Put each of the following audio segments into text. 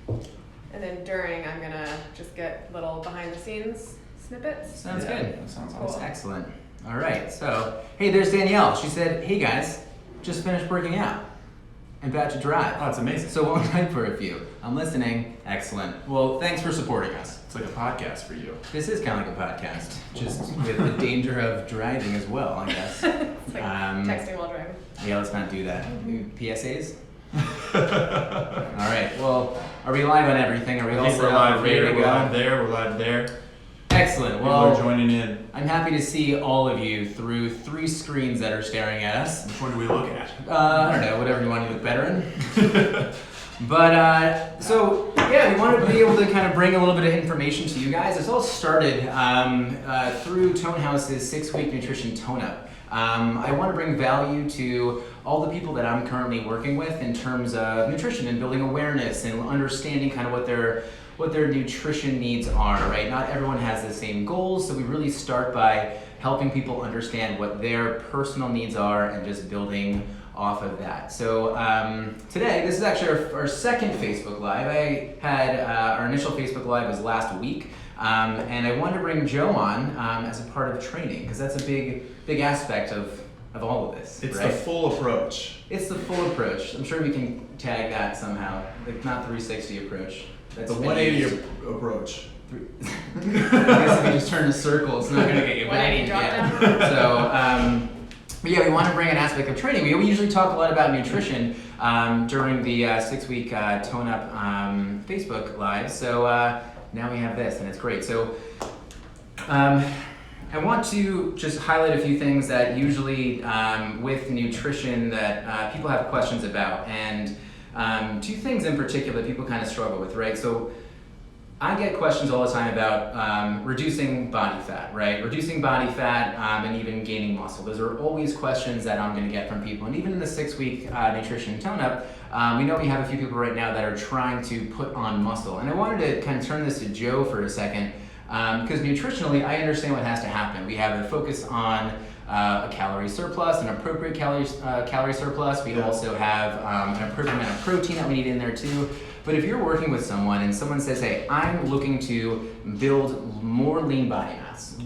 And then during, I'm gonna just get little behind the scenes snippets. Sounds good. That sounds Cool. awesome. That's excellent. All right, so, hey, there's Danielle. She said, hey guys, just finished working out. I'm about to drive. Oh, it's amazing. So won't type for a few. I'm listening. Excellent. Well, thanks for supporting us. It's like a podcast for you. This is kind of like a podcast, just with the danger of driving as well, I guess. It's like texting while driving. Yeah, let's not do that. PSAs? All right, well, are we live on everything? Are we I all think set we're up, live ready here, to we're go? live there, we're live there. Excellent. People are Well, joining in. I'm happy to see all of you through 3 screens that are staring at us. Which one do we look at? I don't know, whatever you want to look better in. But, so, yeah, we wanted to be able to kind of bring a little bit of information to you guys. This all started through Tone House's 6-week nutrition tone-up. I want to bring value to all the people that I'm currently working with in terms of nutrition and building awareness and understanding kind of what their nutrition needs are, right? Not everyone has the same goals, so we really start by helping people understand what their personal needs are and just building off of that. So today, this is actually our second Facebook Live. I had our initial Facebook Live was last week, and I wanted to bring Joe on as a part of training, because that's a big aspect of all of this. It's right? the full approach. It's the full approach. I'm sure we can tag that somehow, like not 360 approach. That's The been 180 used. approach. I guess if you just turn in a circle, it's not going to get you back. 180 drop Yeah. down. So, but yeah, we want to bring an aspect of training. We usually talk a lot about nutrition during the 6-week Tone Up Facebook Live. So now we have this, and it's great. So I want to just highlight a few things that usually with nutrition that people have questions about, and 2 things in particular that people kind of struggle with, right? So I get questions all the time about reducing body fat, right? Reducing body fat and even gaining muscle. Those are always questions that I'm going to get from people. And even in the 6-week nutrition tone-up, we know we have a few people right now that are trying to put on muscle. And I wanted to kind of turn this to Joe for a second, because nutritionally, I understand what has to happen. We have a focus on a calorie surplus, an appropriate calorie surplus. We also have an appropriate amount of protein that we need in there too. But if you're working with someone and someone says, hey, I'm looking to build more lean body mass,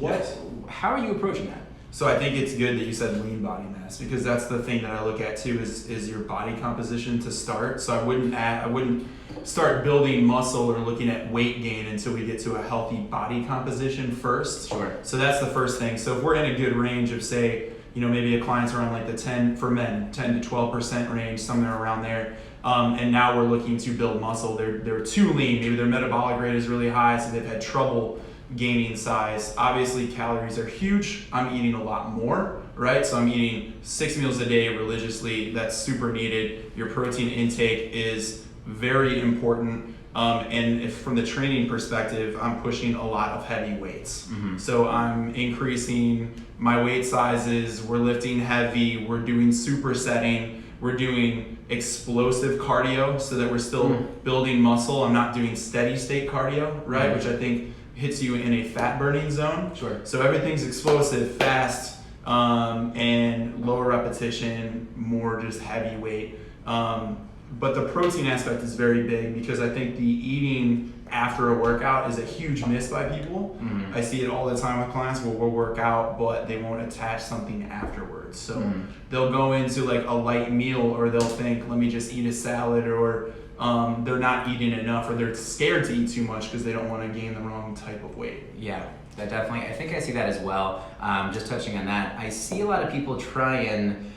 how are you approaching that? So I think it's good that you said lean body mass, because that's the thing that I look at too is your body composition to start. So I wouldn't start building muscle or looking at weight gain until we get to a healthy body composition first. Sure. So that's the first thing. So if we're in a good range of, say, maybe a client's around like the 10 for men, 10 to 12% range, somewhere around there. And now we're looking to build muscle. They're too lean. Maybe their metabolic rate is really high, so they've had trouble gaining size. Obviously, calories are huge. I'm eating a lot more, right? So I'm eating 6 meals a day religiously. That's super needed. Your protein intake is very important. And if from the training perspective, I'm pushing a lot of heavy weights. Mm-hmm. So I'm increasing my weight sizes. We're lifting heavy. We're doing supersetting. We're doing explosive cardio so that we're still building muscle. I'm not doing steady state cardio, right? Mm-hmm. Which I think hits you in a fat burning zone. Sure. So everything's explosive, fast, and lower repetition, more just heavy weight. But the protein aspect is very big, because I think the eating after a workout is a huge miss by people. Mm-hmm. I see it all the time with clients where we'll work out, but they won't attach something afterwards. So they'll go into like a light meal, or they'll think, let me just eat a salad, or they're not eating enough, or they're scared to eat too much because they don't want to gain the wrong type of weight. Yeah, that definitely, I think I see that as well. Just touching on that, I see a lot of people try and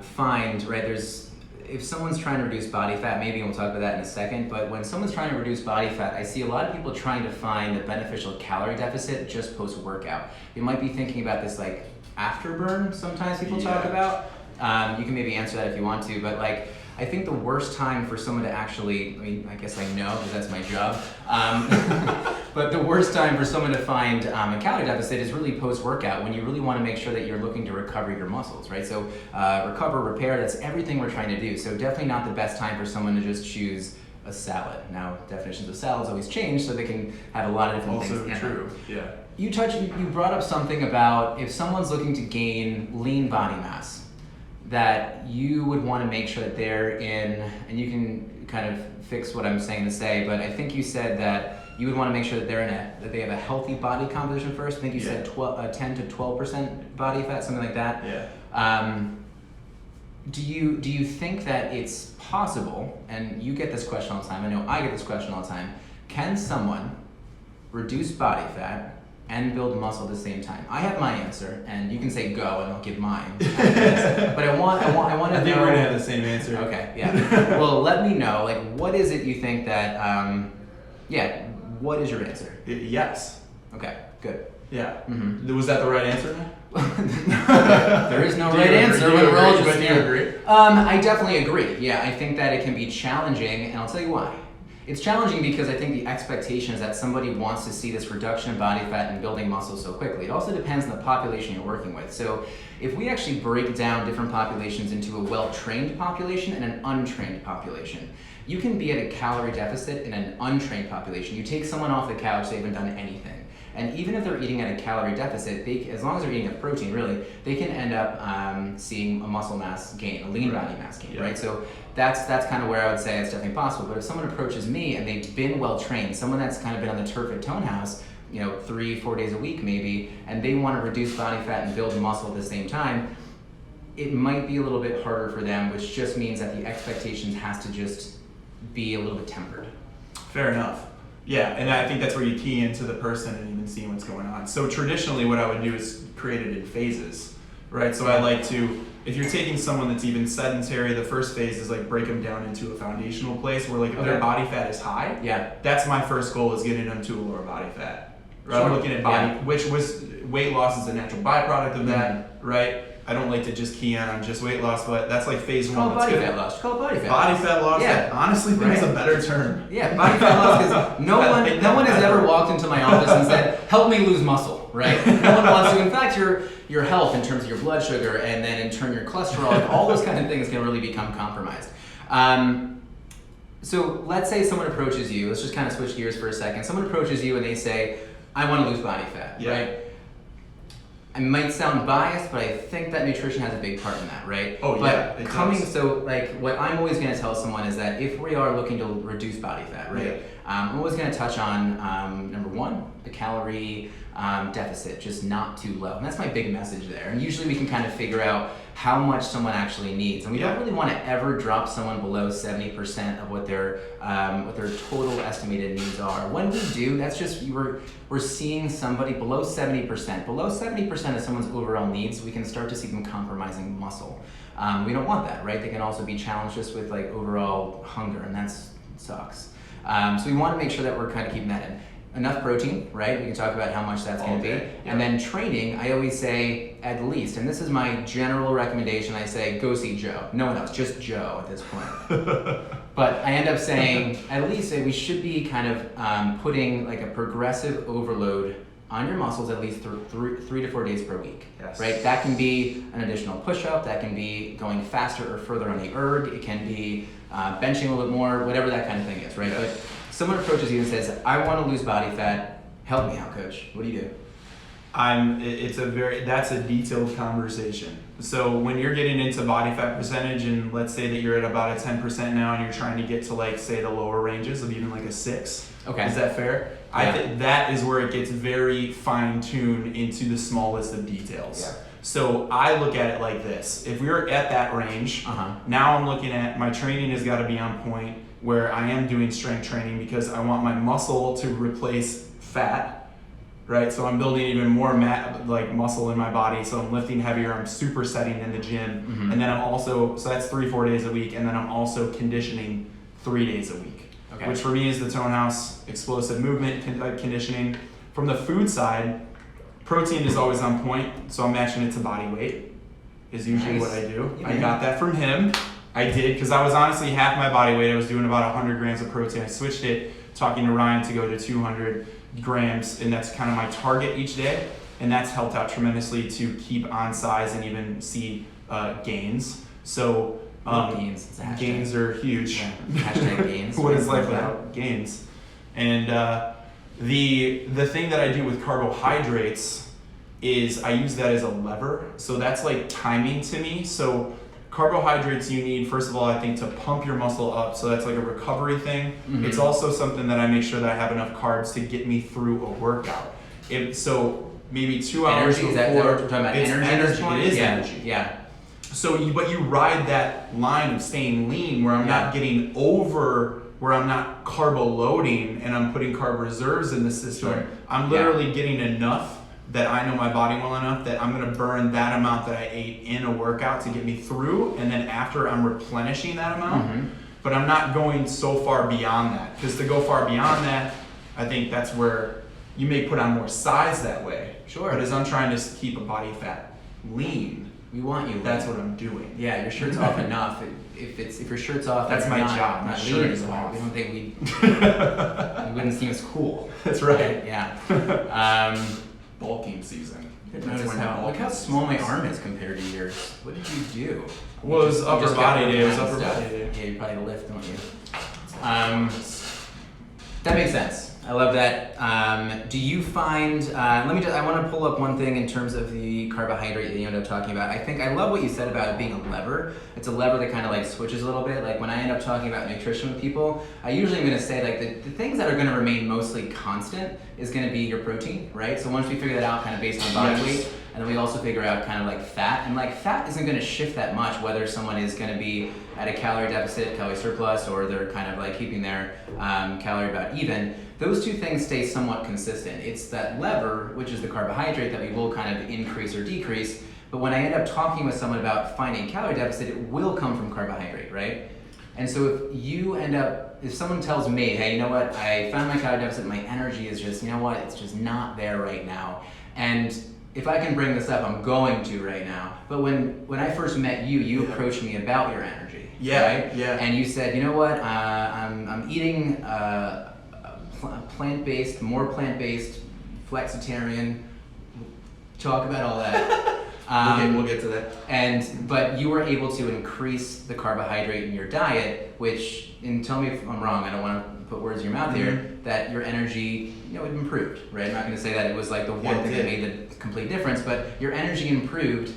find, right, if someone's trying to reduce body fat, maybe we'll talk about that in a second, but when someone's trying to reduce body fat, I see a lot of people trying to find the beneficial calorie deficit just post-workout. You might be thinking about this like afterburn, sometimes people talk about. You can maybe answer that if you want to, but like, I think the worst time for someone to actually, I mean, I guess I know because that's my job, but the worst time for someone to find a calorie deficit is really post-workout, when you really want to make sure that you're looking to recover your muscles, right? So recover, repair, that's everything we're trying to do. So definitely not the best time for someone to just choose a salad. Now, definitions of salads always change, so they can have a lot of different things in Also true, yeah. You brought up something about if someone's looking to gain lean body mass, that you would want to make sure that they're in, and you can kind of fix what I'm saying to say, but I think you said that you would want to make sure that that they have a healthy body composition first. I think you said 10 to 12% body fat, something like that. Yeah. Do you think that it's possible, and you get this question all the time, I know I get this question all the time, can someone reduce body fat and build muscle at the same time? I have my answer, and you can say go, and I'll give mine. But I want to know. I think we're gonna have the same answer. Okay, yeah. Well, let me know. Like, what is it you think that? What is your answer? Yes. Okay, good. Yeah. Mm-hmm. Was that the right answer? There is no right answer. Do you agree? I definitely agree. Yeah, I think that it can be challenging, and I'll tell you why. It's challenging because I think the expectation is that somebody wants to see this reduction in body fat and building muscle so quickly. It also depends on the population you're working with. So if we actually break down different populations into a well-trained population and an untrained population, you can be at a calorie deficit in an untrained population. You take someone off the couch, they haven't done anything. And even if they're eating at a calorie deficit, as long as they're eating enough protein, really, they can end up seeing a muscle mass gain, a lean body mass gain, right? So that's kind of where I would say it's definitely possible. But if someone approaches me and they've been well trained, someone that's kind of been on the turf at Tone House, 3-4 days a week maybe, and they want to reduce body fat and build muscle at the same time, it might be a little bit harder for them, which just means that the expectations has to just be a little bit tempered. Fair enough. Yeah, and I think that's where you key into the person and even seeing what's going on. So traditionally what I would do is create it in phases, right? So I like to, if you're taking someone that's even sedentary, the first phase is like break them down into a foundational place where like if their body fat is high, that's my first goal, is getting them to a lower body fat. Right? Sure. I'm looking at body, which was weight loss is a natural byproduct of that, right? I don't like to just key on just weight loss, but that's like phase one. Call it body fat loss. Body fat loss. Yeah. I honestly think it's a better term. Yeah, body fat loss, because no one has ever walked into my office and said, "Help me lose muscle," right? No one wants to. In fact, your health in terms of your blood sugar and then in turn your cholesterol, like all those kind of things can really become compromised. So let's say someone approaches you. Let's just kind of switch gears for a second. Someone approaches you and they say, "I want to lose body fat," right? I might sound biased, but I think that nutrition has a big part in that, right? Oh, but yeah. So what I'm always going to tell someone is that if we are looking to reduce body fat, right? I'm always going to touch on number one, the calorie deficit, just not too low, and that's my big message there. And usually we can kind of figure out how much someone actually needs, and we don't really want to ever drop someone below 70% of what their total estimated needs are. When we do, that's just we're seeing somebody below 70%. Below 70% of someone's overall needs, we can start to see them compromising muscle. We don't want that, right? They can also be challenged just with like overall hunger, and that sucks. So we want to make sure that we're kind of keeping that in. Enough protein, right? We can talk about how much that's going to be. Yeah. And then training, I always say at least, and this is my general recommendation, I say go see Joe. No one else, just Joe at this point. But I end up saying at least we should be kind of putting like a progressive overload on your muscles at least 3 to 4 days per week, right? That can be an additional push-up, that can be going faster or further on the erg, it can be benching a little bit more, whatever that kind of thing is, right? But someone approaches you and says, "I want to lose body fat. Help me out, coach." What do you do? That's a detailed conversation. So when you're getting into body fat percentage, and let's say that you're at about a 10% now, and you're trying to get to like say the lower ranges of even like a 6. Okay. Is that fair? Yeah. I think that is where it gets very fine-tuned into the smallest of details. Yeah. So I look at it like this: if we're at that range, now I'm looking at my training has got to be on point, where I am doing strength training because I want my muscle to replace fat, right? So I'm building even more muscle in my body. So I'm lifting heavier, I'm supersetting in the gym. And then I'm also, so that's 3-4 days a week. And then I'm also conditioning 3 days a week, which for me is the Tone House explosive movement conditioning. From the food side, protein is always on point. So I'm matching it to body weight is usually what I do. I got that from him. I did, because I was honestly half my body weight. I was doing about 100 grams of protein. I switched it, talking to Ryan, to go to 200 grams, and that's kind of my target each day. And that's helped out tremendously to keep on size and even see gains. So gains are huge. Yeah. Hashtag gains. What is life without gains? And the thing that I do with carbohydrates is I use that as a lever. So that's like timing to me. So carbohydrates you need, first of all, I think to pump your muscle up. So that's like a recovery thing. Mhm. It's also something that I make sure that I have enough carbs to get me through a workout. So maybe 2 hours Energy, before. is that what we're talking about? It's Energy? energy. This point? It is Yeah. energy. Yeah. So but you ride that line of staying lean where I'm Yeah. not getting over, where I'm not carbo loading and I'm putting carb reserves in the system. Sure. I'm literally getting enough that I know my body well enough that I'm gonna burn that amount that I ate in a workout to get me through, and then after I'm replenishing that amount. Mhm. But I'm not going so far beyond that, because to go far beyond that, I think that's where you may put on more size that way. Sure. But as I'm trying to keep a body fat lean, We want you. that's lean. what I'm doing. Yeah, your shirt's off enough. If your shirt's off, That's and my not, job. My Not shirt lean is anymore, off. We don't think we wouldn't seem as cool. That's right. Yeah. Bulking season. Notice That's when how, bulking look how season small my is. arm is compared to yours. What did you do? Well, it was You upper just body got day. It was working out upper and body stuff. day. Yeah, you probably lift, don't you? That makes sense. I love that. Do you find? I want to pull up one thing in terms of the carbohydrate that you end up talking about. I love what you said about it being a lever. It's a lever that kind of like switches a little bit. Like when I end up talking about nutrition with people, I usually am going to say like the things that are going to remain mostly constant is going to be your protein, right? So once we figure that out, kind of based on body weight. And then we also figure out kind of like fat, and like fat isn't going to shift that much whether someone is going to be at a calorie deficit, calorie surplus, or they're kind of like keeping their calorie about even. Those two things stay somewhat consistent. It's that lever, which is the carbohydrate, that we will kind of increase or decrease. But when I end up talking with someone about finding calorie deficit, it will come from carbohydrate, right? And so if someone tells me, hey, you know what, I found my calorie deficit, my energy is just, you know what, it's just not there right now. And if I can bring this up, I'm going to right now. But when I first met you, you approached me about your energy. Yeah, right? yeah. And you said, you know what, I'm eating plant-based, more plant-based, flexitarian. Talk about all that. We'll get to that. But you were able to increase the carbohydrate in your diet, which, and tell me if I'm wrong, I don't want to put words in your mouth here, that your energy, it improved, right? I'm not going to say that it was like the one thing that made the complete difference, but your energy improved.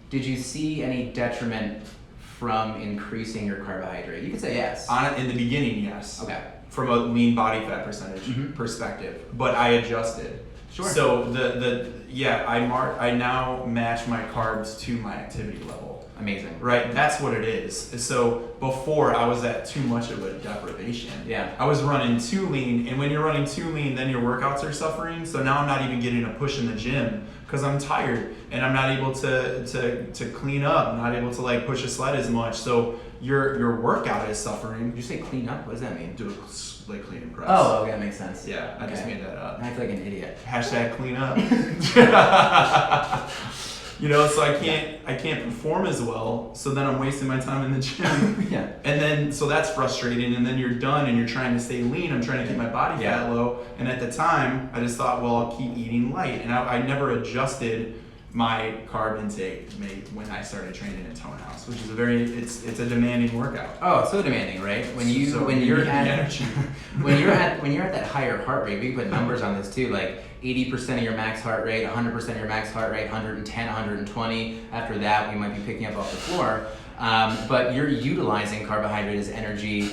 Did you see any detriment from increasing your carbohydrate? You could say yes. In the beginning, yes. Okay. From a lean body fat percentage perspective, but I adjusted. Sure. So I now match my carbs to my activity level. Amazing. Right, that's what it is. So before I was at too much of a deprivation. Yeah. I was running too lean, and when you're running too lean, then your workouts are suffering. So now I'm not even getting a push in the gym because I'm tired and I'm not able to clean up. I'm not able to like push a sled as much. So your workout is suffering. Did you say clean up? What does that mean? Do a like clean and press. Oh, okay, that makes sense. Yeah, I just Okay. made that up. I feel like an idiot. Hashtag clean up. So I can't perform as well. So then I'm wasting my time in the gym. Yeah. And then so that's frustrating. And then you're done and you're trying to stay lean. I'm trying to keep my body fat low. And at the time, I just thought, well, I'll keep eating light. And I never adjusted my carb intake when I started training at Tone House, which is it's a demanding workout. Oh, it's so demanding, right? When need you're the at energy. when you're at that higher heart rate, we can put numbers on this too, like 80% of your max heart rate, 100% of your max heart rate, 110, 120. After that, we might be picking up off the floor. But you're utilizing carbohydrate as energy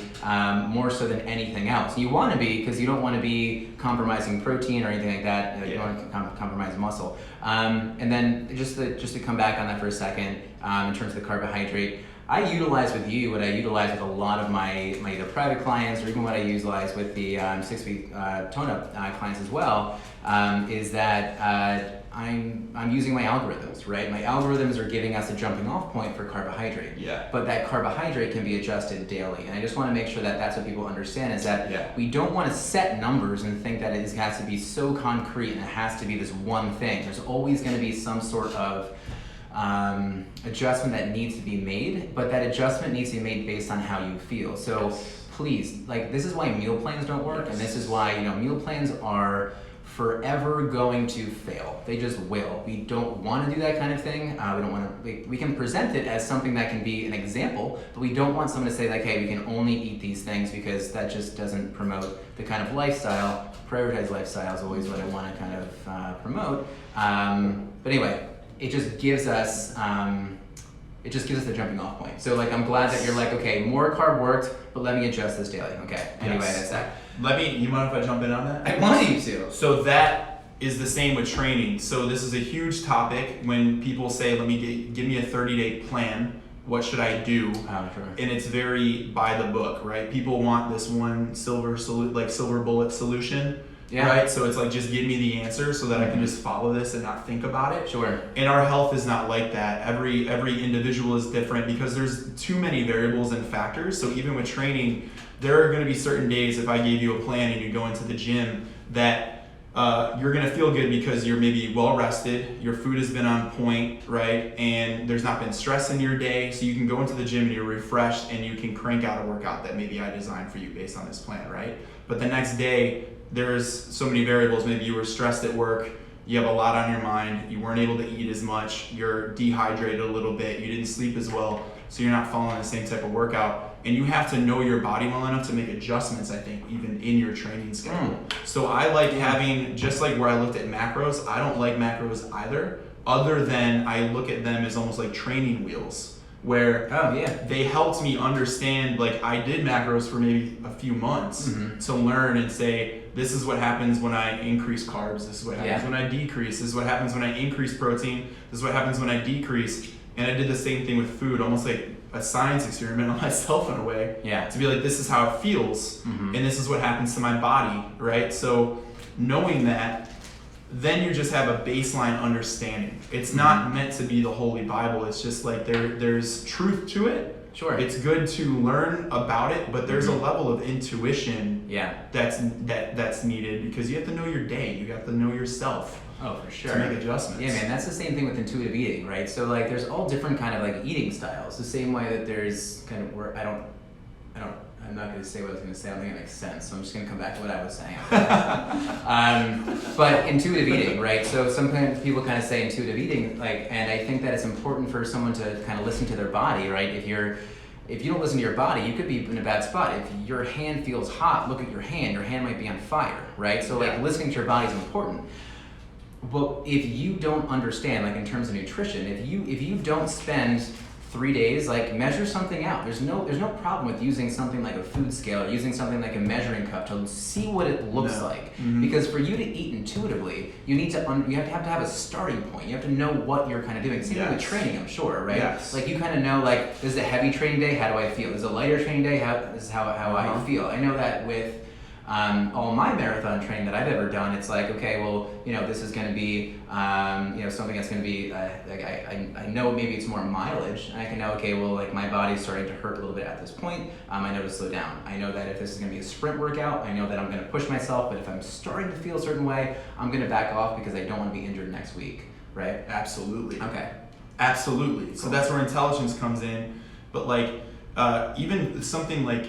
more so than anything else. You want to be, because you don't want to be compromising protein or anything like that. You don't want to compromise muscle. And then just to come back on that for a second, in terms of the carbohydrate, I utilize with you what I utilize with a lot of my either private clients or even what I utilize with the 6-week tone-up clients as well, is that I'm using my algorithms, right? My algorithms are giving us a jumping off point for carbohydrate. Yeah. But that carbohydrate can be adjusted daily. And I just want to make sure that that's what people understand, is that we don't want to set numbers and think that it has to be so concrete and it has to be this one thing. There's always going to be some sort of adjustment that needs to be made, but that adjustment needs to be made based on how you feel. So please, like, this is why meal plans don't work, and this is why, meal plans are forever going to fail. They just will. We don't want to do that kind of thing. We don't want to. We can present it as something that can be an example, but we don't want someone to say like, "Hey, we can only eat these things," because that just doesn't promote the kind of lifestyle. Prioritized lifestyle is always what I want to kind of promote. But anyway, it just gives us it just gives us the jumping off point. So like I'm glad that you're like, okay, more carb worked, but let me adjust this daily. Okay. Anyway, Yes. that's that. You mind if I jump in on that? I want you to. So that is the same with training. So this is a huge topic when people say, give me a 30-day plan. What should I do? Oh, sure. And it's very by the book, right? People want this one silver bullet solution, Yeah. right? So it's like, just give me the answer so that I can just follow this and not think about it. Sure. And our health is not like that. Every individual is different because there's too many variables and factors. So even with training, there are going to be certain days, if I gave you a plan and you go into the gym, that you're going to feel good because you're maybe well rested, your food has been on point, right? And there's not been stress in your day. So you can go into the gym and you're refreshed and you can crank out a workout that maybe I designed for you based on this plan, right? But the next day, there's so many variables. Maybe you were stressed at work, you have a lot on your mind, you weren't able to eat as much, you're dehydrated a little bit, you didn't sleep as well, so you're not following the same type of workout. And you have to know your body well enough to make adjustments, I think, even in your training schedule. So I like having, just like where I looked at macros, I don't like macros either, other than I look at them as almost like training wheels, where they helped me understand, like I did macros for maybe a few months to learn and say, this is what happens when I increase carbs, this is what happens when I decrease, this is what happens when I increase protein, this is what happens when I decrease. And I did the same thing with food, almost like a science experiment on myself in a way. Yeah. To be like, this is how it feels, and this is what happens to my body, right? So knowing that, then you just have a baseline understanding. It's not meant to be the Holy Bible. It's just like there's truth to it. Sure. It's good to learn about it, but there's a level of intuition that's needed because you have to know your day. You have to know yourself. Oh, for sure. To make adjustments. Yeah, man, that's the same thing with intuitive eating, right? So like, there's all different kind of like eating styles. The same way that there's kind of where I'm not going to say what I was going to say. I don't think it makes sense. So I'm just going to come back to what I was saying. But intuitive eating, right? So sometimes people kind of say intuitive eating, like, and I think that it's important for someone to kind of listen to their body, right? If you don't listen to your body, you could be in a bad spot. If your hand feels hot, look at your hand. Your hand might be on fire, right? So like listening to your body is important. But if you don't understand, like in terms of nutrition, if you don't spend 3 days, like measure something out. There's no problem with using something like a food scale or using something like a measuring cup to see what it looks like. Because for you to eat intuitively, you need to you have to have a starting point. You have to know what you're kind of doing. Same thing with training, I'm sure, right? Yes. Like you kind of know, like, this is a heavy training day. How do I feel? This is a lighter training day. This is how I feel. I know that with all my marathon training that I've ever done, it's like, okay, well, this is going to be, something that's going to be, like I know maybe it's more mileage, and I can know, okay, well, like my body's starting to hurt a little bit at this point, I know to slow down. I know that if this is going to be a sprint workout, I know that I'm going to push myself, but if I'm starting to feel a certain way, I'm going to back off because I don't want to be injured next week, right? Absolutely. Okay. Absolutely. Cool. So that's where intelligence comes in, but like, even something like,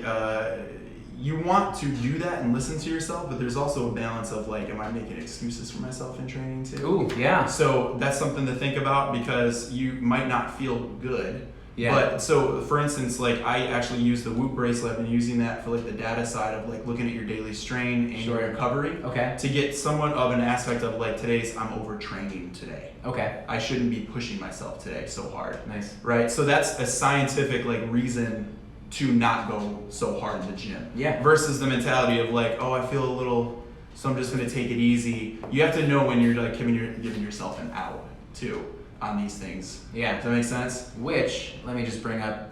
you want to do that and listen to yourself, but there's also a balance of like, am I making excuses for myself in training too? Ooh, yeah. So that's something to think about because you might not feel good. Yeah. But so for instance, like I actually use the Whoop bracelet. I've been using that for like the data side of like looking at your daily strain and your recovery. Okay. To get somewhat of an aspect of like I'm overtraining today. Okay. I shouldn't be pushing myself today so hard. Nice. Right? So that's a scientific like reason to not go so hard in the gym. Yeah. Versus the mentality of like, oh, I feel a little, so I'm just gonna take it easy. You have to know when you're like giving yourself an out too on these things. Yeah. Does that make sense? Which, let me just bring up,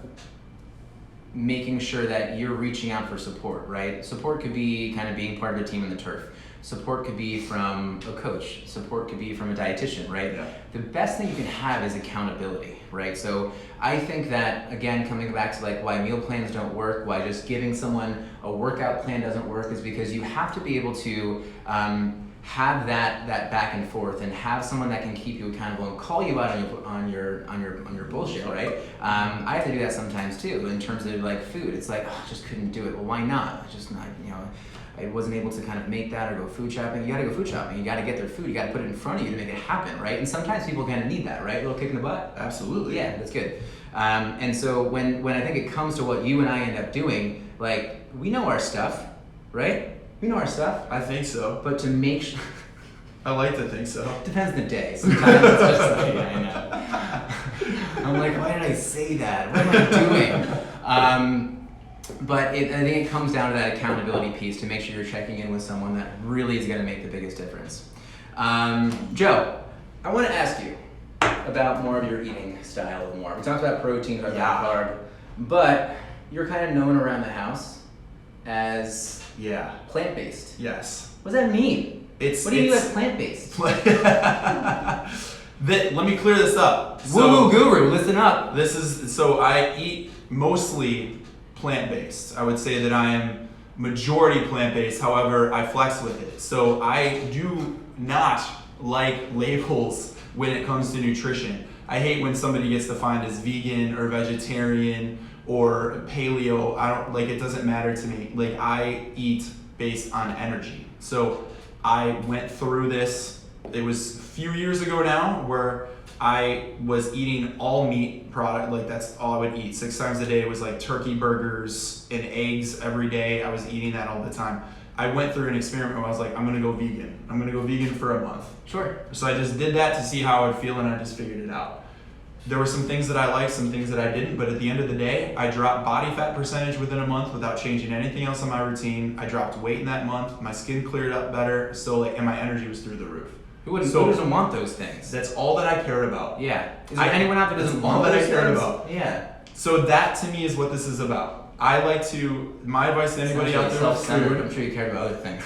making sure that you're reaching out for support, right? Support could be kind of being part of a team in the turf. Support could be from a coach. Support could be from a dietitian, right? Yeah. The best thing you can have is accountability, right? So I think that, again, coming back to like why meal plans don't work, why just giving someone a workout plan doesn't work, is because you have to be able to have that back and forth and have someone that can keep you accountable and call you out on your bullshit, right? I have to do that sometimes too in terms of like food. It's like, oh, I just couldn't do it. Well, why not? I wasn't able to kind of make that or go food shopping. You gotta go food shopping. You gotta get their food. You gotta put it in front of you to make it happen, right? And sometimes people kind of need that, right? A little kick in the butt. Absolutely. Yeah, that's good. And so when I think it comes to what you and I end up doing, like, we know our stuff, right? We know our stuff. I think so. But to make sure... I like to think so. Depends on the day. Sometimes it's just like, I know. I'm like, why did I say that? What am I doing? But I think it comes down to that accountability piece to make sure you're checking in with someone that really is going to make the biggest difference. Joe, I want to ask you about more of your eating style a little more. We talked about protein, talked about carb, but you're kind of known around the house as plant-based. Yes. What does that mean? What do you do as plant-based? Let me clear this up. Woo-woo guru, listen up. So I eat mostly plant-based. I would say that I am majority plant-based, however, I flex with it. So I do not like labels when it comes to nutrition. I hate when somebody gets defined as vegan or vegetarian or paleo. It doesn't matter to me. Like, I eat based on energy. So I went through this, it was a few years ago now, where I was eating all meat product, like that's all I would eat. 6 times a day. It was like turkey burgers and eggs every day. I was eating that all the time. I went through an experiment where I was like, I'm gonna go vegan. I'm gonna go vegan for a month. Sure. So I just did that to see how I would feel, and I just figured it out. There were some things that I liked, some things that I didn't, but at the end of the day, I dropped body fat percentage within a month without changing anything else in my routine. I dropped weight in that month. My skin cleared up better, and my energy was through the roof. Who doesn't want those things? That's all that I cared about. Yeah. Is there anyone out there that doesn't want all that those I cared things? about. Yeah. So that to me is what this is about. My advice to anybody out there with food, I'm sure you cared about other things.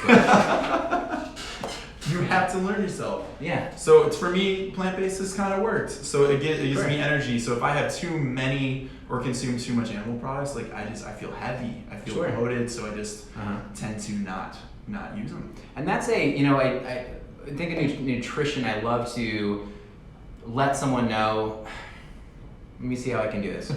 you have to learn yourself. Yeah. So for me, plant-based has kind of worked. So it gives Sure. me energy. So if I have too many or consume too much animal products, like I feel heavy. I feel bloated. So I just tend to not use them. And that's I think in nutrition, I love to let someone know. Let me see how I can do this.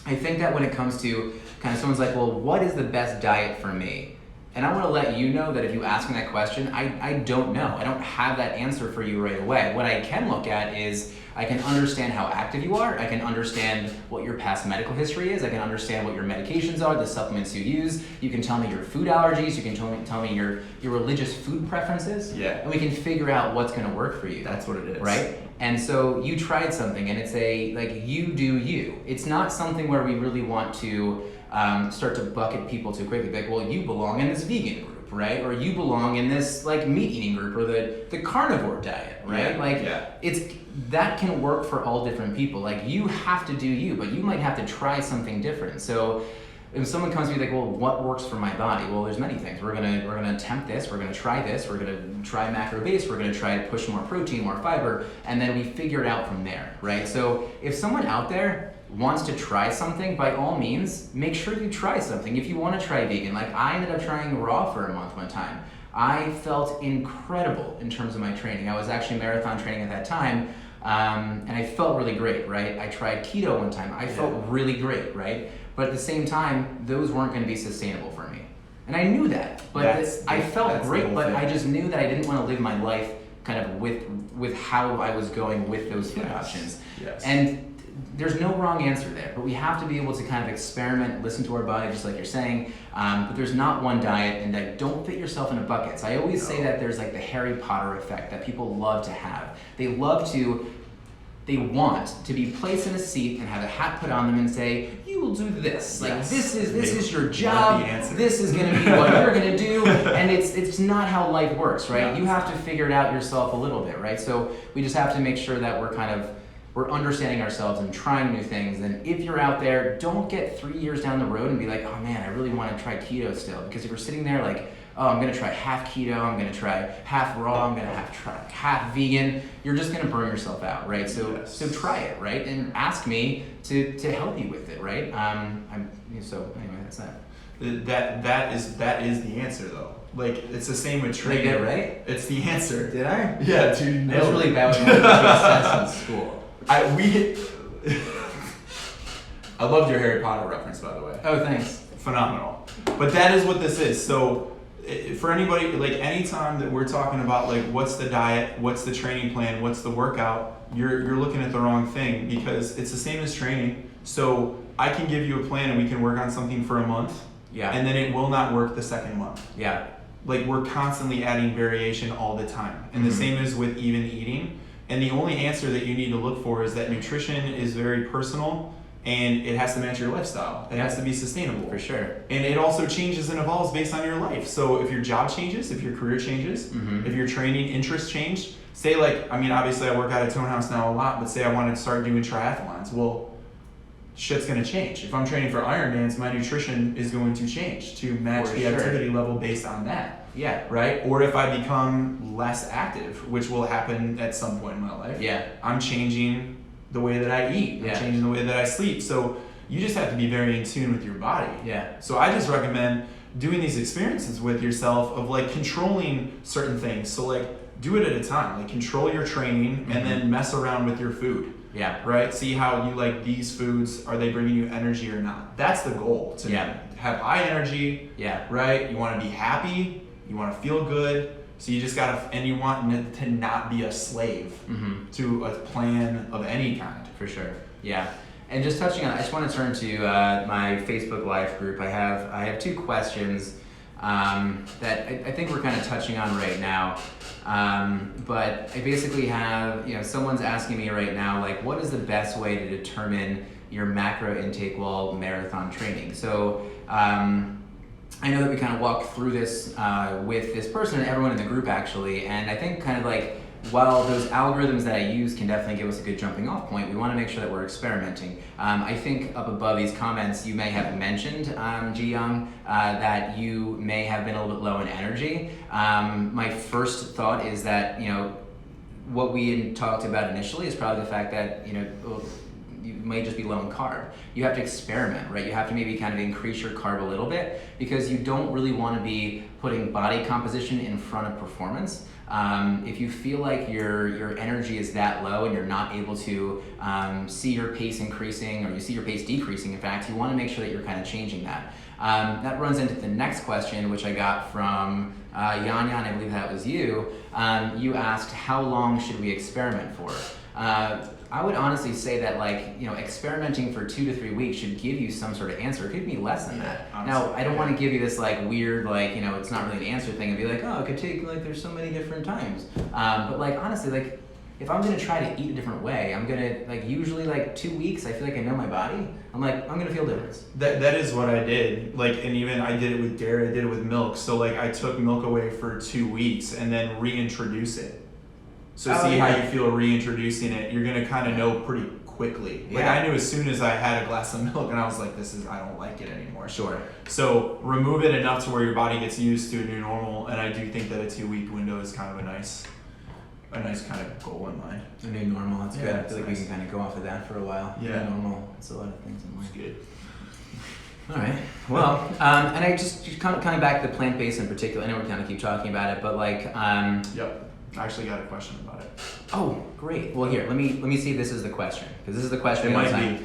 I think that when it comes to kind of someone's like, well, what is the best diet for me? And I want to let you know that if you ask me that question, I don't know. I don't have that answer for you right away. What I can look at is I can understand how active you are. I can understand what your past medical history is. I can understand what your medications are, the supplements you use. You can tell me your food allergies. You can tell me your religious food preferences. Yeah. And we can figure out what's going to work for you. That's what it is. Right? And so you tried something, and it's you do you. It's not something where we really want to start to bucket people too quickly. Like, well, you belong in this vegan group, right? Or you belong in this meat eating group, or the carnivore diet, right? That can work for all different people. Like, you have to do you, but you might have to try something different. So if someone comes to me like, well, what works for my body? Well, there's many things. We're gonna attempt this. We're gonna try this. We're gonna try macro-based. We're gonna try to push more protein, more fiber, and then we figure it out from there, right? So if someone out there wants to try something, by all means, make sure you try something. If you want to try vegan, like I ended up trying raw for a month one time. I felt incredible in terms of my training. I was actually marathon training at that time, and I felt really great, right? I tried keto one time. I felt really great, right? But at the same time, those weren't going to be sustainable for me. And I knew that, but I felt great, but I just knew that I didn't want to live my life kind of with how I was going with those food options. Yes. And there's no wrong answer there, but we have to be able to kind of experiment, listen to our body, just like you're saying. But there's not one diet, and don't fit yourself in a bucket. So I always say that there's like the Harry Potter effect that people love to have. They want to be placed in a seat and have a hat put on them and say, you will do this. Like, this is your job. This is going to be what you're going to do. And it's not how life works, right? You have to figure it out yourself a little bit, right? So we just have to make sure that we're understanding ourselves and trying new things. And if you're out there, don't get 3 years down the road and be like, oh man, I really want to try keto still. Because if you're sitting there like, oh, I'm going to try half keto, I'm going to try half raw, I'm going to try half vegan, you're just going to burn yourself out, right? So try it, right? And ask me to help you with it, right? So anyway, that's that. That is the answer though. Like, it's the same with training. Did I get it right? It's the answer. Did I? Yeah, dude. I was really bad with multiple in school. I loved your Harry Potter reference, by the way. Oh, thanks. Phenomenal. But that is what this is. So for anybody, like anytime that we're talking about like what's the diet, what's the training plan, what's the workout, you're looking at the wrong thing, because it's the same as training. So I can give you a plan and we can work on something for a month. Yeah. And then it will not work the second month. Yeah. Like, we're constantly adding variation all the time. And the same is with even eating. And the only answer that you need to look for is that nutrition is very personal and it has to match your lifestyle. It has to be sustainable. For sure. And it also changes and evolves based on your life. So if your job changes, if your career changes, if your training interests change, say like, I mean, obviously I work out at Tone House now a lot, but say I wanted to start doing triathlons. Well, shit's gonna change. If I'm training for Ironmans, my nutrition is going to change to match the activity level based on that. Yeah. Right? Or if I become less active, which will happen at some point in my life, I'm changing the way that I eat. I'm changing the way that I sleep. So you just have to be very in tune with your body. Yeah. So I just recommend doing these experiences with yourself of like controlling certain things. So like do it at a time. Like control your training and then mess around with your food. Yeah. Right? See how you like these foods. Are they bringing you energy or not? That's the goal. To have high energy. Yeah. Right? You want to be happy. You want to feel good. So you just gotta, and you want it to not be a slave to a plan of any kind. For sure. Yeah. And just touching on, I just want to turn to my Facebook Live group. I have 2 questions that I think we're kind of touching on right now. But I basically have, someone's asking me right now, like, what is the best way to determine your macro intake while marathon training? So, I know that we kind of walked through this with this person and everyone in the group actually, and I think kind of like while those algorithms that I use can definitely give us a good jumping off point, we want to make sure that we're experimenting. I think up above these comments you may have mentioned, Ji Young, that you may have been a little bit low in energy. My first thought is that, what we had talked about initially is probably the fact that, you may just be low in carb. You have to experiment, right? You have to maybe kind of increase your carb a little bit because you don't really want to be putting body composition in front of performance. If you feel like your energy is that low and you're not able to see your pace increasing or you see your pace decreasing, in fact, you want to make sure that you're kind of changing that. That runs into the next question, which I got from Yan, I believe that was you. You asked, how long should we experiment for? I would honestly say that experimenting for 2 to 3 weeks should give you some sort of answer. It could be less than that. Honestly, now, I don't want to give you this weird, it's not really an answer thing and be like, oh, it could take there's so many different times. But honestly, if I'm going to try to eat a different way, I'm going to usually 2 weeks, I feel like I know my body. I'm going to feel difference. That is what I did. And even I did it with dairy, I did it with milk. So I took milk away for 2 weeks and then reintroduce it. So see how you feel reintroducing it. You're gonna kind of know pretty quickly. I knew as soon as I had a glass of milk and I was like, I don't like it anymore. Sure. So remove it enough to where your body gets used to a new normal. And I do think that a 2-week window is kind of a nice kind of goal in mind. A new normal, that's good. I feel like we can kind of go off of that for a while. Yeah. New normal, it's a lot of things in life. It's good. All right. Well, and I just coming back to the plant-based in particular. I know we're kind of keep talking about it, but Yep. I actually got a question about it. Oh, great. Well, here, let me see if this is the question, because this is the question. It might be.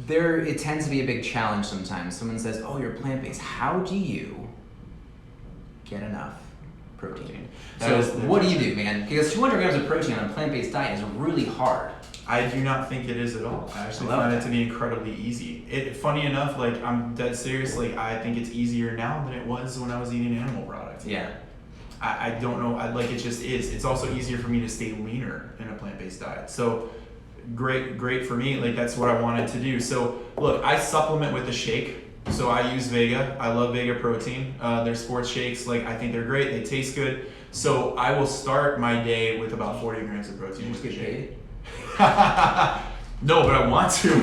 It tends to be a big challenge sometimes. Someone says, "Oh, you're plant-based. How do you get enough protein?" So, what do you do, man? Because 200 grams of protein on a plant-based diet is really hard. I do not think it is at all. I actually find it to be incredibly easy. Funny enough, I'm dead serious. I think it's easier now than it was when I was eating animal products. Yeah. I don't know. It just is. It's also easier for me to stay leaner in a plant-based diet. So great for me. That's what I wanted to do. So look, I supplement with a shake. So I use Vega. I love Vega protein. Their sports shakes, I think they're great. They taste good. So I will start my day with about 40 grams of protein. You just get paid? No, but I want to. If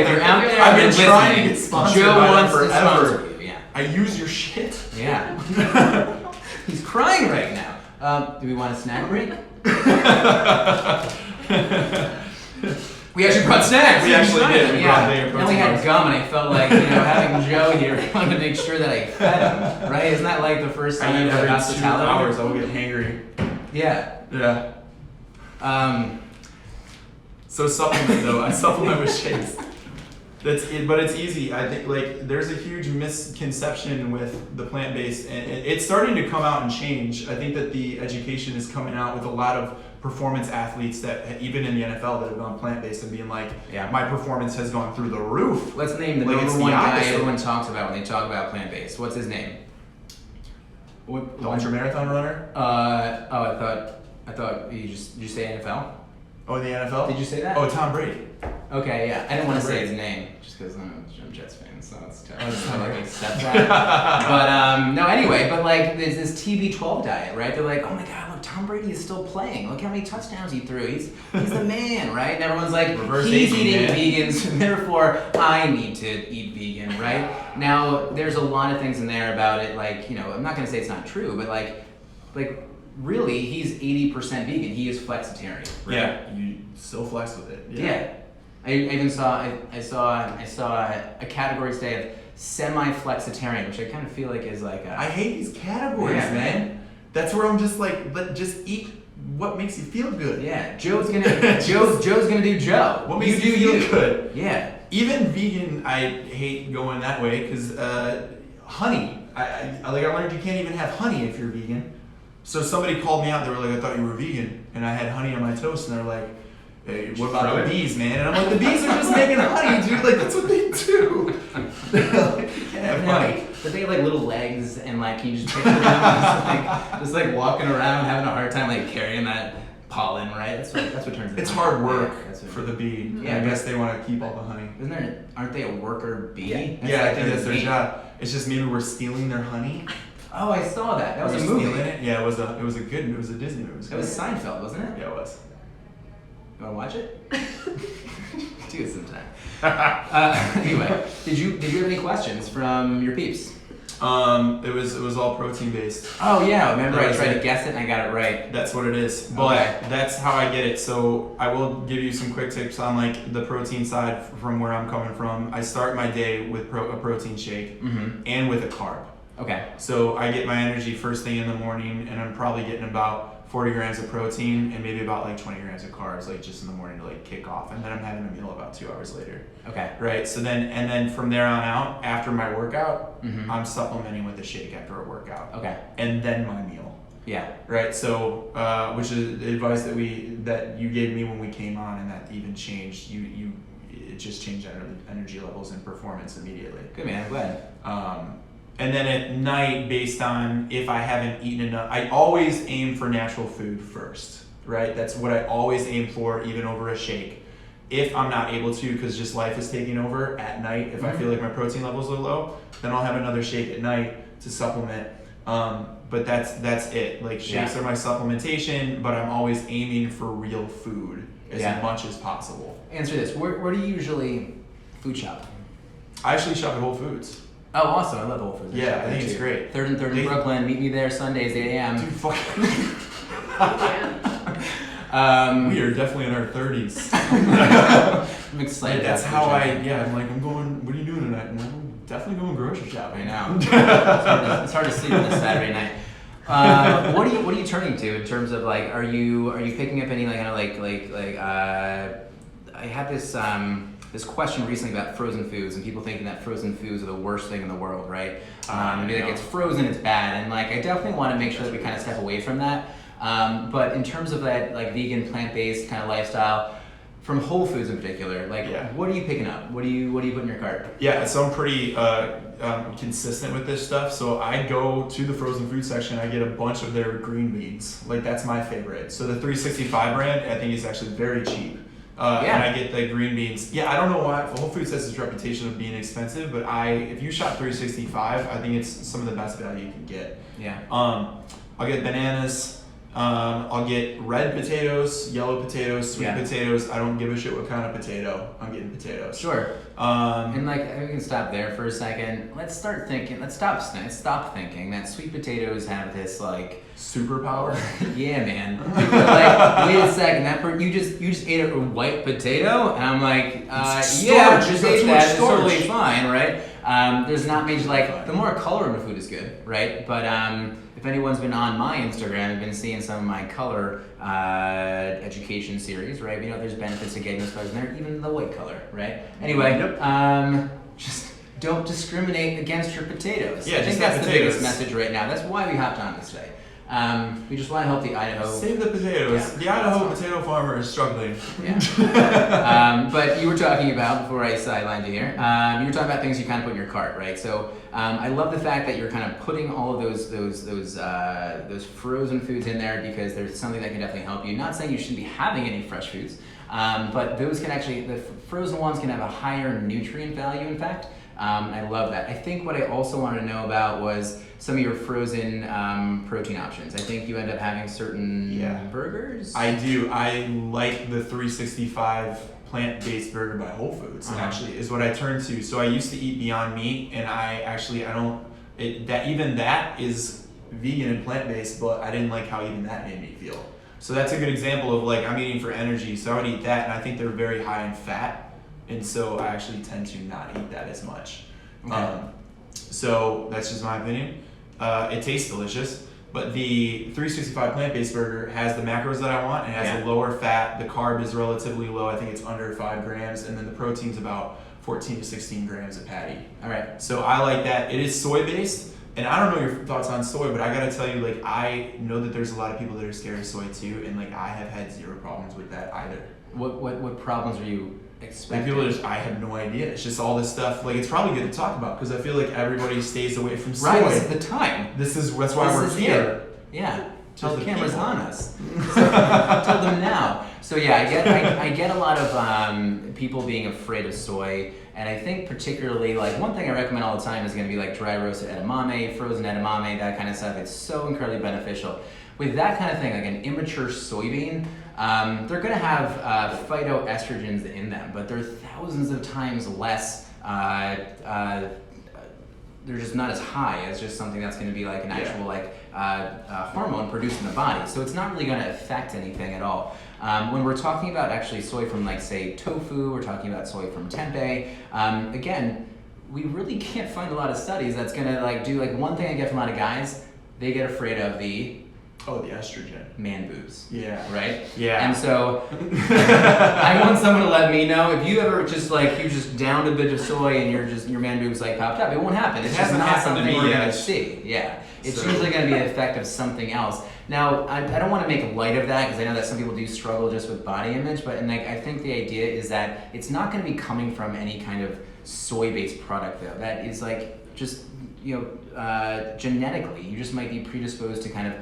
you're out there, I've been trying to get sponsored Joe by them wants to forever. sponsor you. Yeah. I use your shit. Yeah. He's crying right now. Do we want a snack break? We actually brought snacks. We actually did. We brought Vega protein And we had bars. gum, and I felt like having Joe here, I wanted to make sure that I fed him. Right? Isn't that the first time I eat every 2 hospitality? hours. I'll get hangry. Yeah. Yeah. So supplement though. I supplement with shakes. That's it, but it's easy. I think there's a huge misconception with the plant-based, and it's starting to come out and change. I think that the education is coming out with a lot of performance athletes that even in the NFL that have gone plant-based and being my performance has gone through the roof. Let's name the number one guy everyone talks about when they talk about plant-based. What's his name? The ultra marathon runner? I thought I thought did you say NFL? Oh, in the NFL? Did you say that? Oh, Tom Brady. Okay, yeah. I didn't want to say his name just because I'm a Jets fan, so it's tough. I like accept that. But no, anyway. But like, there's this TB12 diet, right? They're like, oh my God, look, Tom Brady is still playing. Look how many touchdowns he threw. He's the man, right? And everyone's like, Reverse he's aging, eating man. vegans, and therefore I need to eat vegan, right? Now, there's a lot of things in there about it. Like, you know, I'm not gonna say it's not true, but like. Really, he's 80% vegan. He is flexitarian. Right? Yeah, you still flex with it. Yeah. I even saw a category today of semi-flexitarian, which I kind of feel like is like a. I hate these categories, Yeah, man. That's where I'm just like, just eat what makes you feel good. Yeah, Joe's gonna do Joe. What makes you you feel good? Yeah. Even vegan, I hate going that way because honey. I learned you can't even have honey if you're vegan. So somebody called me out. They were like, I thought you were vegan, and I had honey on my toast, and they're like, hey, what about the bees, man? And I'm like, the bees are just making honey, dude. Like, that's what they do. Like, you can't have honey. But they have like little legs, and like you just picture them just like walking around having a hard time like carrying that pollen, right? That's what turns it. It's hard work Yeah, for the bee. Yeah, I guess they want to keep all the honey. Aren't they a worker bee? Yeah, I think that's their bee. job. It's just maybe we're stealing their honey. Oh, I saw that. That was We're a movie. stealing it. Yeah, it was a Disney movie. That was Seinfeld, wasn't it? Yeah, it was. You wanna watch it? Do it sometime. Anyway, did you have any questions from your peeps? It was all protein based. Oh yeah, remember I That's tried it. to guess it and I got it right. That's what it is. But Okay. that's how I get it. So I will give you some quick tips on like the protein side from where I'm coming from. I start my day with a protein shake Mm-hmm. and with a carb. Okay. So I get my energy first thing in the morning, and I'm probably getting about 40 grams of protein and maybe about like 20 grams of carbs, like just in the morning to like kick off, and then I'm having a meal about 2 hours later. Okay. Right. So then from there on out, after my workout, Mhm. I'm supplementing with a shake after a workout, Okay. and then my meal. Yeah. Right. So which is the advice that you gave me when we came on, and that even changed. It just changed energy levels and performance immediately. Good man. I'm glad. And then at night, based on if I haven't eaten enough, I always aim for natural food first, right? That's what I always aim for, even over a shake. If I'm not able to, because just life is taking over at night, if I feel like my protein levels are low, then I'll have another shake at night to supplement. But that's it. Like shakes are my supplementation, but I'm always aiming for real food as much as possible. Answer this. Where do you usually food shop? I actually shop at Whole Foods. Oh, awesome. I love Whole Foods. Yeah, I think it's great. 3rd and 3rd in Brooklyn. Meet me there Sundays, 8 a.m. Dude, fuck. Yeah. We are definitely in our 30s. I'm excited. That's about how food shopping. I'm going, what are you doing tonight? And I'm definitely going grocery shopping. I know. It's hard to sleep on a Saturday night. What are you turning to in terms of like? Are you picking up any like kind of I had this question recently about frozen foods and people thinking that frozen foods are the worst thing in the world, right? Maybe like it's frozen, it's bad, and like I definitely want to make sure that we kind of step away from that. But in terms of that like vegan, plant-based kind of lifestyle, from Whole Foods in particular, like what are you picking up? What do you put in your cart? Yeah, so I'm pretty consistent with this stuff. So I go to the frozen food section. I get a bunch of their green beans. Like that's my favorite. So the 365 brand, I think is actually very cheap. And I get the green beans. Yeah, I don't know why. Whole Foods has this reputation of being expensive, but if you shop 365, I think it's some of the best value you can get. Yeah. I'll get bananas. I'll get red potatoes, yellow potatoes, sweet potatoes. I don't give a shit what kind of potato. I'm getting potatoes. Sure. And like we can stop there for a second. Let's start thinking. Let's stop thinking that sweet potatoes have this like superpower. Yeah, man. Like, wait a second. You just ate a white potato, and I'm like, yeah, just ate that. It's totally fine, right? There's not major like the more color in the food is good, right? But if anyone's been on my Instagram, you've been seeing some of my color education series, right? You know, there's benefits to getting those colors in there, even the white color, right? Anyway, just don't discriminate against your potatoes. Yeah, I think just that's like the potatoes. biggest message right now. That's why we hopped on this today. We just want to help the Idaho. Save the potatoes. Yeah. The Idaho potato farmer is struggling. Yeah. But you were talking about, before I sidelined you here, you were talking about things you kind of put in your cart, right? So I love the fact that you're kind of putting all of those frozen foods in there, because there's something that can definitely help you. Not saying you shouldn't be having any fresh foods, but those can actually, the frozen ones can have a higher nutrient value, in fact. I love that. I think what I also wanted to know about was some of your frozen protein options. I think you end up having certain burgers. I do. I like the 365 plant-based burger by Whole Foods. Actually, is what I turn to. So I used to eat Beyond Meat, and that is vegan and plant-based, but I didn't like how even that made me feel. So that's a good example of like I'm eating for energy, so I would eat that, and I think they're very high in fat. And so I actually tend to not eat that as much. Okay. So that's just my opinion. It tastes delicious, but the 365 plant-based burger has the macros that I want. It has a lower fat. The carb is relatively low. I think it's under 5 grams. And then the protein's about 14 to 16 grams a patty. All right. So I like that. It is soy-based. And I don't know your thoughts on soy, but I gotta tell you, like, I know that there's a lot of people that are scared of soy too. And like, I have had zero problems with that either. What problems are you expecting? Like people I have no idea. It's just all this stuff. Like, it's probably good to talk about because I feel like everybody stays away from soy. Right, this is the time. That's why we're here. Yeah. Tell the the camera's people. on us. Tell them now. So yeah, I get a lot of people being afraid of soy, and I think particularly like one thing I recommend all the time is going to be like dry roasted edamame, frozen edamame, that kind of stuff. It's so incredibly beneficial. With that kind of thing, like an immature soybean, they're going to have phytoestrogens in them, but they're thousands of times less. They're just not as high as just something that's going to be like an actual hormone produced in the body. So it's not really going to affect anything at all. When we're talking about actually soy from like say tofu, we're talking about soy from tempeh. Again, we really can't find a lot of studies that's going to like do like one thing I get from a lot of guys. They get afraid of the estrogen. Man boobs. Yeah. Right? Yeah. And so I want someone to let me know if you ever just like you just downed a bit of soy and your man boobs like popped up. It won't happen. It's just not something we're gonna see. Yeah. It's usually gonna be an effect of something else. Now I don't want to make light of that because I know that some people do struggle just with body image, but like I think the idea is that it's not gonna be coming from any kind of soy-based product though. That is like just genetically you just might be predisposed to kind of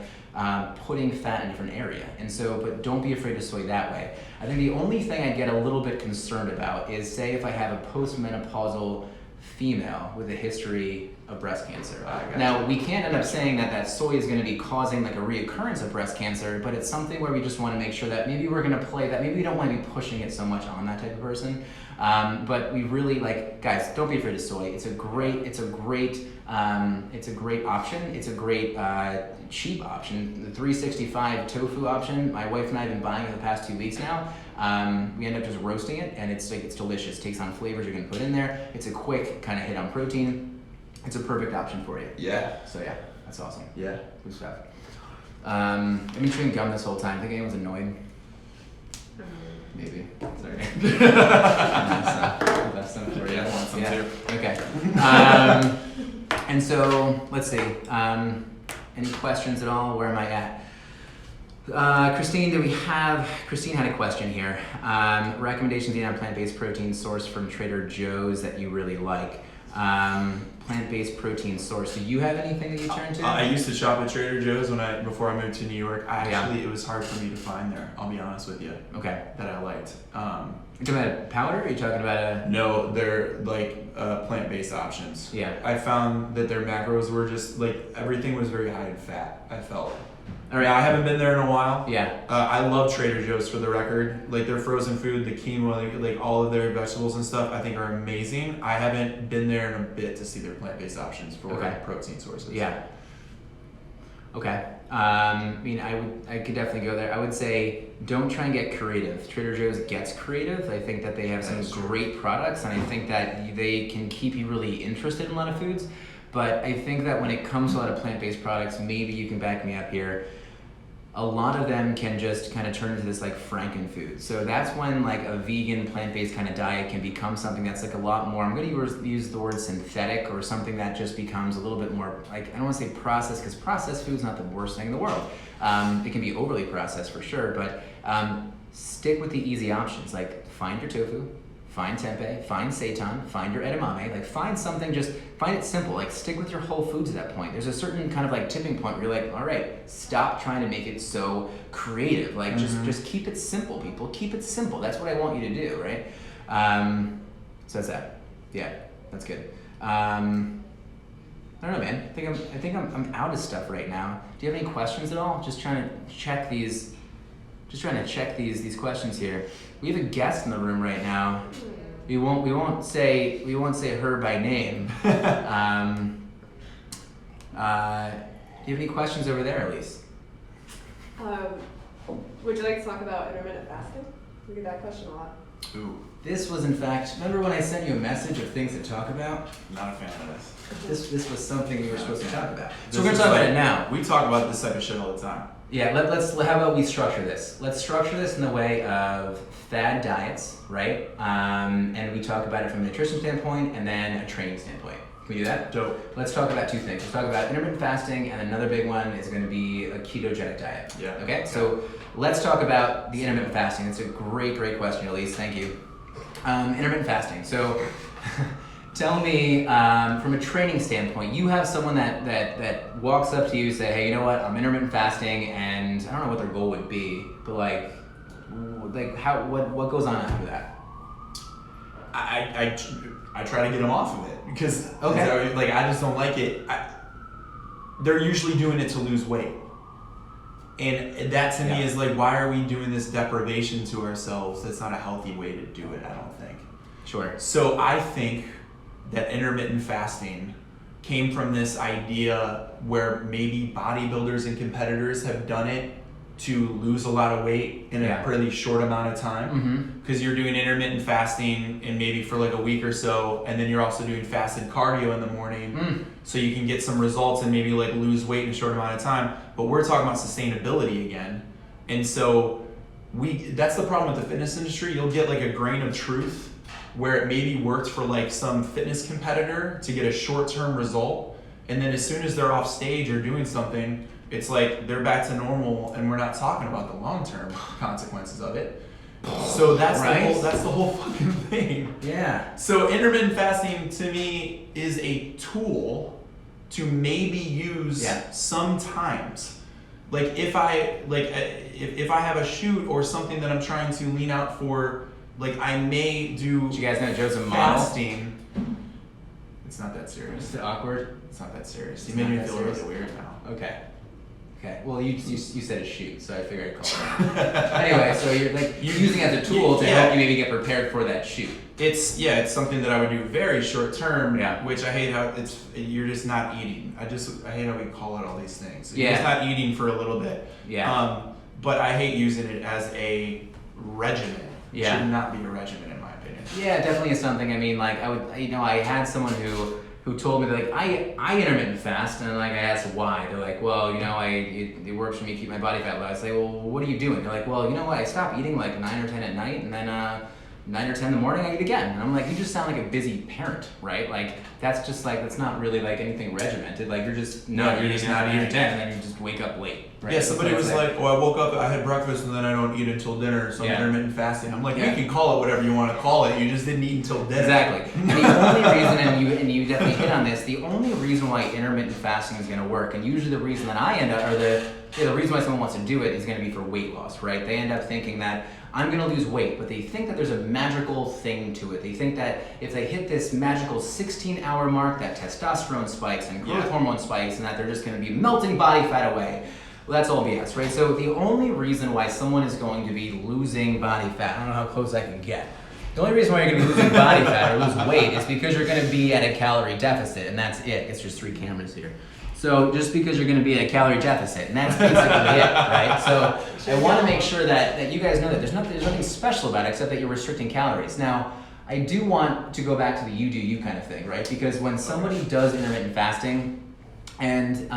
putting fat in a different area. And so, but don't be afraid of soy that way. I think the only thing I get a little bit concerned about is say if I have a postmenopausal female with a history of breast cancer. Now, we can't end up saying that soy is going to be causing like a reoccurrence of breast cancer, but it's something where we just want to make sure that maybe we're going to play that, maybe we don't want to be pushing it so much on that type of person. But we really guys, don't be afraid of soy. It's a great option. It's a great cheap option. The 365 tofu option, my wife and I have been buying it the past 2 weeks now. We end up just roasting it, and it's delicious. It takes on flavors you can put in there. It's a quick kind of hit on protein. It's a perfect option for you. Yeah. So yeah, that's awesome. Yeah. Good stuff. I've been chewing gum this whole time. Think anyone's annoyed? Maybe. Sorry. That's some for you. I want some too. Okay. And so let's see. Any questions at all? Where am I at? Christine had a question here. Recommendations on plant-based protein source from Trader Joe's that you really like. Plant-based protein source. Do you have anything that you turn to? I used to shop at Trader Joe's before I moved to New York. It was hard for me to find there. I'll be honest with you. Okay. That I liked. You talking about a powder? Or are you talking about a? No, they're like plant-based options. Yeah. I found that their macros were just like everything was very high in fat. I felt. All right. I haven't been there in a while. Yeah. I love Trader Joe's for the record. Like their frozen food, the quinoa, like all of their vegetables and stuff, I think are amazing. I haven't been there in a bit to see their plant-based options for protein sources. Yeah. Okay. I could definitely go there. I would say don't try and get creative. Trader Joe's gets creative. I think that they have some great products, and I think that they can keep you really interested in a lot of foods. But I think that when it comes to a lot of plant-based products, maybe you can back me up here. a lot of them can just kind of turn into this like frankenfood. So that's when like a vegan plant-based kind of diet can become something that's like a lot more, I'm going to use the word synthetic, or something that just becomes a little bit more like, I don't want to say processed, because processed food's not the worst thing in the world. It can be overly processed for sure, but stick with the easy options. Like find your tofu, find tempeh, find seitan, find your edamame, like find something, just find it simple, like stick with your whole foods at that point. There's a certain kind of like tipping point where you're like, all right, stop trying to make it so creative. Like just keep it simple, people. Keep it simple. That's what I want you to do, right? So that's that. Yeah, that's good. I don't know, man. I think I'm out of stuff right now. Do you have any questions at all? Just trying to check these questions here. We have a guest in the room right now. We won't say her by name. Do you have any questions over there, Elise? Would you like to talk about intermittent fasting? We get that question a lot. Ooh, This was in fact, remember when I sent you a message of things to talk about? not a fan of this. This was something we were supposed to talk about. This So we're gonna is talk about like- it now. We talk about this type of shit all the time. Yeah, how about we structure this? Let's structure this in the way of fad diets, right? And we talk about it from a nutrition standpoint and then a training standpoint. Can we do that? Dope. Let's talk about two things. Let's talk about intermittent fasting, and another big one is going to be a ketogenic diet. Yeah. Okay, so let's talk about the intermittent fasting. It's a great question, Elise. Thank you. Intermittent fasting. So tell me, from a training standpoint, you have someone that walks up to you and say, hey, you know what, I'm intermittent fasting, and I don't know what their goal would be, but like what goes on after that? I try to get them off of it because Okay. like I just don't like it. They're usually doing it to lose weight, and that to me is like, why are we doing this deprivation to ourselves? That's not a healthy way to do it, I don't think. Sure. So I think that intermittent fasting came from this idea where maybe bodybuilders and competitors have done it to lose a lot of weight in a pretty short amount of time, because you're doing intermittent fasting and maybe for like a week or so, and then you're also doing fasted cardio in the morning, so you can get some results and maybe like lose weight in a short amount of time. But we're talking about sustainability again, and so that's the problem with the fitness industry. You'll get like a grain of truth where it maybe worked for like some fitness competitor to get a short-term result, and then as soon as they're off stage or doing something, it's like they're back to normal, and we're not talking about the long-term consequences of it. So that's the whole fucking thing. Yeah. So intermittent fasting to me is a tool to maybe use sometimes. Like if I have a shoot or something that I'm trying to lean out for, like I may do. Did you guys know Joe's a model? Fasting. It's not that serious. Is it awkward? It's not that serious. You It's made not me that feel serious? really weird now. Okay. Well, you said a shoot, so I figured I'd call it. Anyway, so you're like using it as a tool to help you maybe get prepared for that shoot. It's something that I would do very short term. Yeah. Which I hate how you're just not eating. I hate how we call it all these things. You're Yeah. just not eating for a little bit. Yeah. But I hate using it as a regimen. It Yeah. should not be a regimen in my opinion. Yeah, it definitely is something. I mean, like I had someone who told me that, like, I intermittent fast, and like I asked why. They're like, well, it works for me to keep my body fat low. I say, well, what are you doing? They're like, well, you know what? I stop eating like 9 or 10 at night, and then 9 or 10 in the morning I eat again. And I'm like, you just sound like a busy parent, right? Like that's not really like anything regimented. Like you're just not eating 9 or 10, and then you just wake up late. Right? Yeah, somebody was like, I woke up, I had breakfast, and then I don't eat until dinner, so I'm intermittent fasting. I'm like, you can call it whatever you want to call it. You just didn't eat until dinner. Exactly. And the only reason, and you definitely hit on this, the only reason why intermittent fasting is going to work, and usually the reason that I end up, or the reason why someone wants to do it is going to be for weight loss, right? They end up thinking that I'm going to lose weight, but they think that there's a magical thing to it. They think that if they hit this magical 16-hour mark, that testosterone spikes and growth hormone spikes, and that they're just going to be melting body fat away. Well, that's all BS, right? So the only reason why someone is going to be losing body fat, I don't know how close I can get. The only reason why you're going to be losing body fat or lose weight is because you're going to be at a calorie deficit, and that's it. It's just 3 cameras here. So just because you're going to be at a calorie deficit, and that's basically it, right? So I want to make sure that you guys know that there's nothing special about it except that you're restricting calories. Now, I do want to go back to the you do you kind of thing, right? Because when somebody does intermittent fasting, and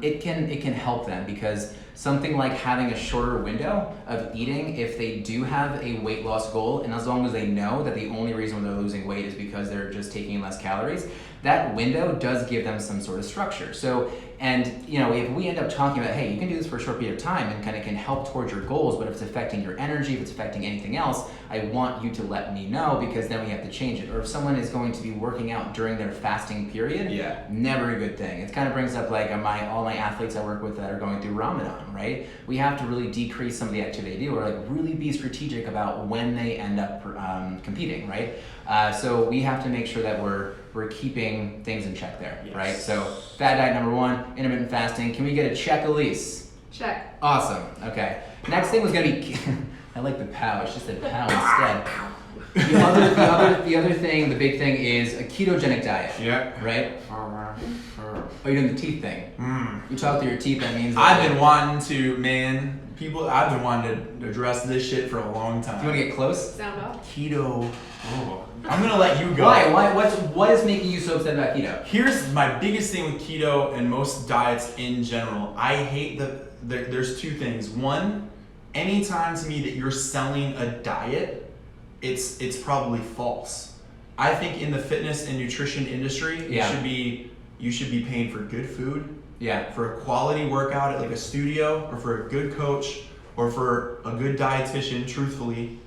it can help them because something like having a shorter window of eating if they do have a weight loss goal, and as long as they know that the only reason they're losing weight is because they're just taking less calories, that window does give them some sort of structure. So, and if we end up talking about, hey, you can do this for a short period of time and kind of can help towards your goals, but if it's affecting your energy, if it's affecting anything else, I want you to let me know, because then we have to change it. Or if someone is going to be working out during their fasting period, never a good thing. It kind of brings up like all my athletes I work with that are going through Ramadan, right? We have to really decrease some of the activity they do, or like really be strategic about when they end up competing, right? So we have to make sure that we're keeping things in check there, right? So fad diet number 1, intermittent fasting. Can we get a check, Elise? Check. Awesome. Okay. Next thing was gonna be. I like the pow. It's just a pow instead. The other thing, the big thing is a ketogenic diet. Yeah. Right. Oh, you're doing the teeth thing. You talk through your teeth. That means. I've been wanting to, I've been wanting to address this shit for a long time. You want to get close? Sound off. Keto. Oh. I'm gonna let you go. Why? What is making you so upset about keto? Here's my biggest thing with keto and most diets in general. I hate there's 2 things. One, anytime to me that you're selling a diet, it's probably false. I think in the fitness and nutrition industry, you should be paying for good food, for a quality workout at like a studio, or for a good coach, or for a good dietitian, truthfully,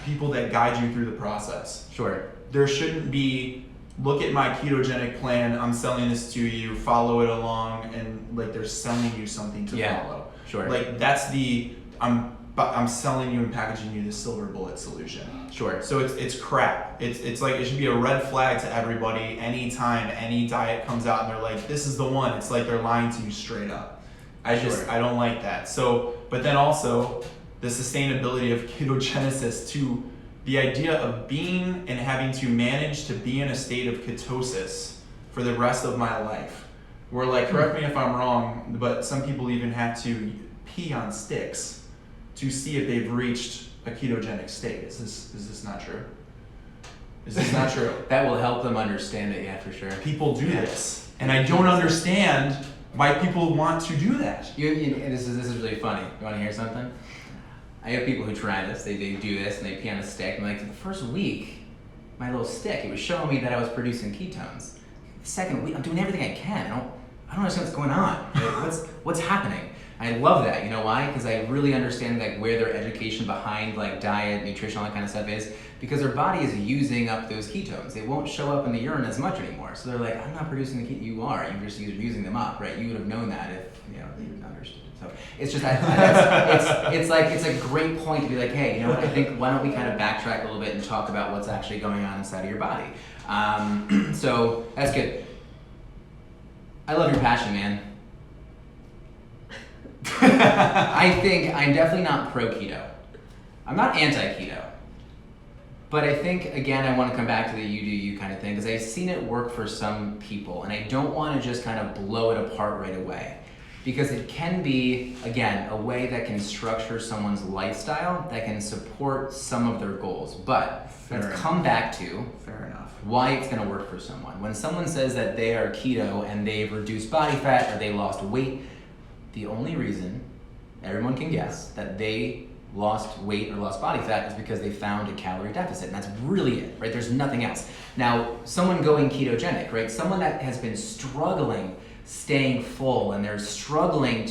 people that guide you through the process. Sure. There shouldn't be, look at my ketogenic plan, I'm selling this to you, follow it along, and like they're selling you something to follow. Sure. Like that's I'm selling you and packaging you the silver bullet solution. Sure. So it's crap. It's like, it should be a red flag to everybody anytime any diet comes out and they're like, this is the one. It's like they're lying to you straight up. I don't like that. So, but then also the sustainability of ketogenesis, to the idea of being and having to manage to be in a state of ketosis for the rest of my life. Where, like, correct me if I'm wrong, but some people even have to pee on sticks to see if they've reached a ketogenic state. Is this not true? Is this not true? That will help them understand it, yeah, for sure. People do this, and I don't understand why people want to do that. This is really funny. You want to hear something? I have people who try this. They do this and they pee on a stick. And like, the first week, my little stick, it was showing me that I was producing ketones. The second week, I'm doing everything I can. I don't understand what's going on. Like, what's happening? I love that. You know why? Because I really understand like where their education behind like diet, nutrition, all that kind of stuff is, because their body is using up those ketones. They won't show up in the urine as much anymore. So they're like, I'm not producing the ketones. You are. You're just using them up, right? You would have known that if you understood it. So it's just it's a great point to be like, hey, you know what? I think why don't we kind of backtrack a little bit and talk about what's actually going on inside of your body. So that's good. I love your passion, man. I think I'm definitely not pro-keto. I'm not anti-keto. But I think, again, I want to come back to the you do you kind of thing, because I've seen it work for some people, and I don't want to just kind of blow it apart right away. Because it can be, again, a way that can structure someone's lifestyle that can support some of their goals. But let's come back to why it's going to work for someone. When someone says that they are keto and they've reduced body fat or they lost weight, the only reason everyone can guess that they lost weight or lost body fat is because they found a calorie deficit, and that's really it, right? There's nothing else. Now, someone going ketogenic, right? Someone that has been struggling staying full and they're struggling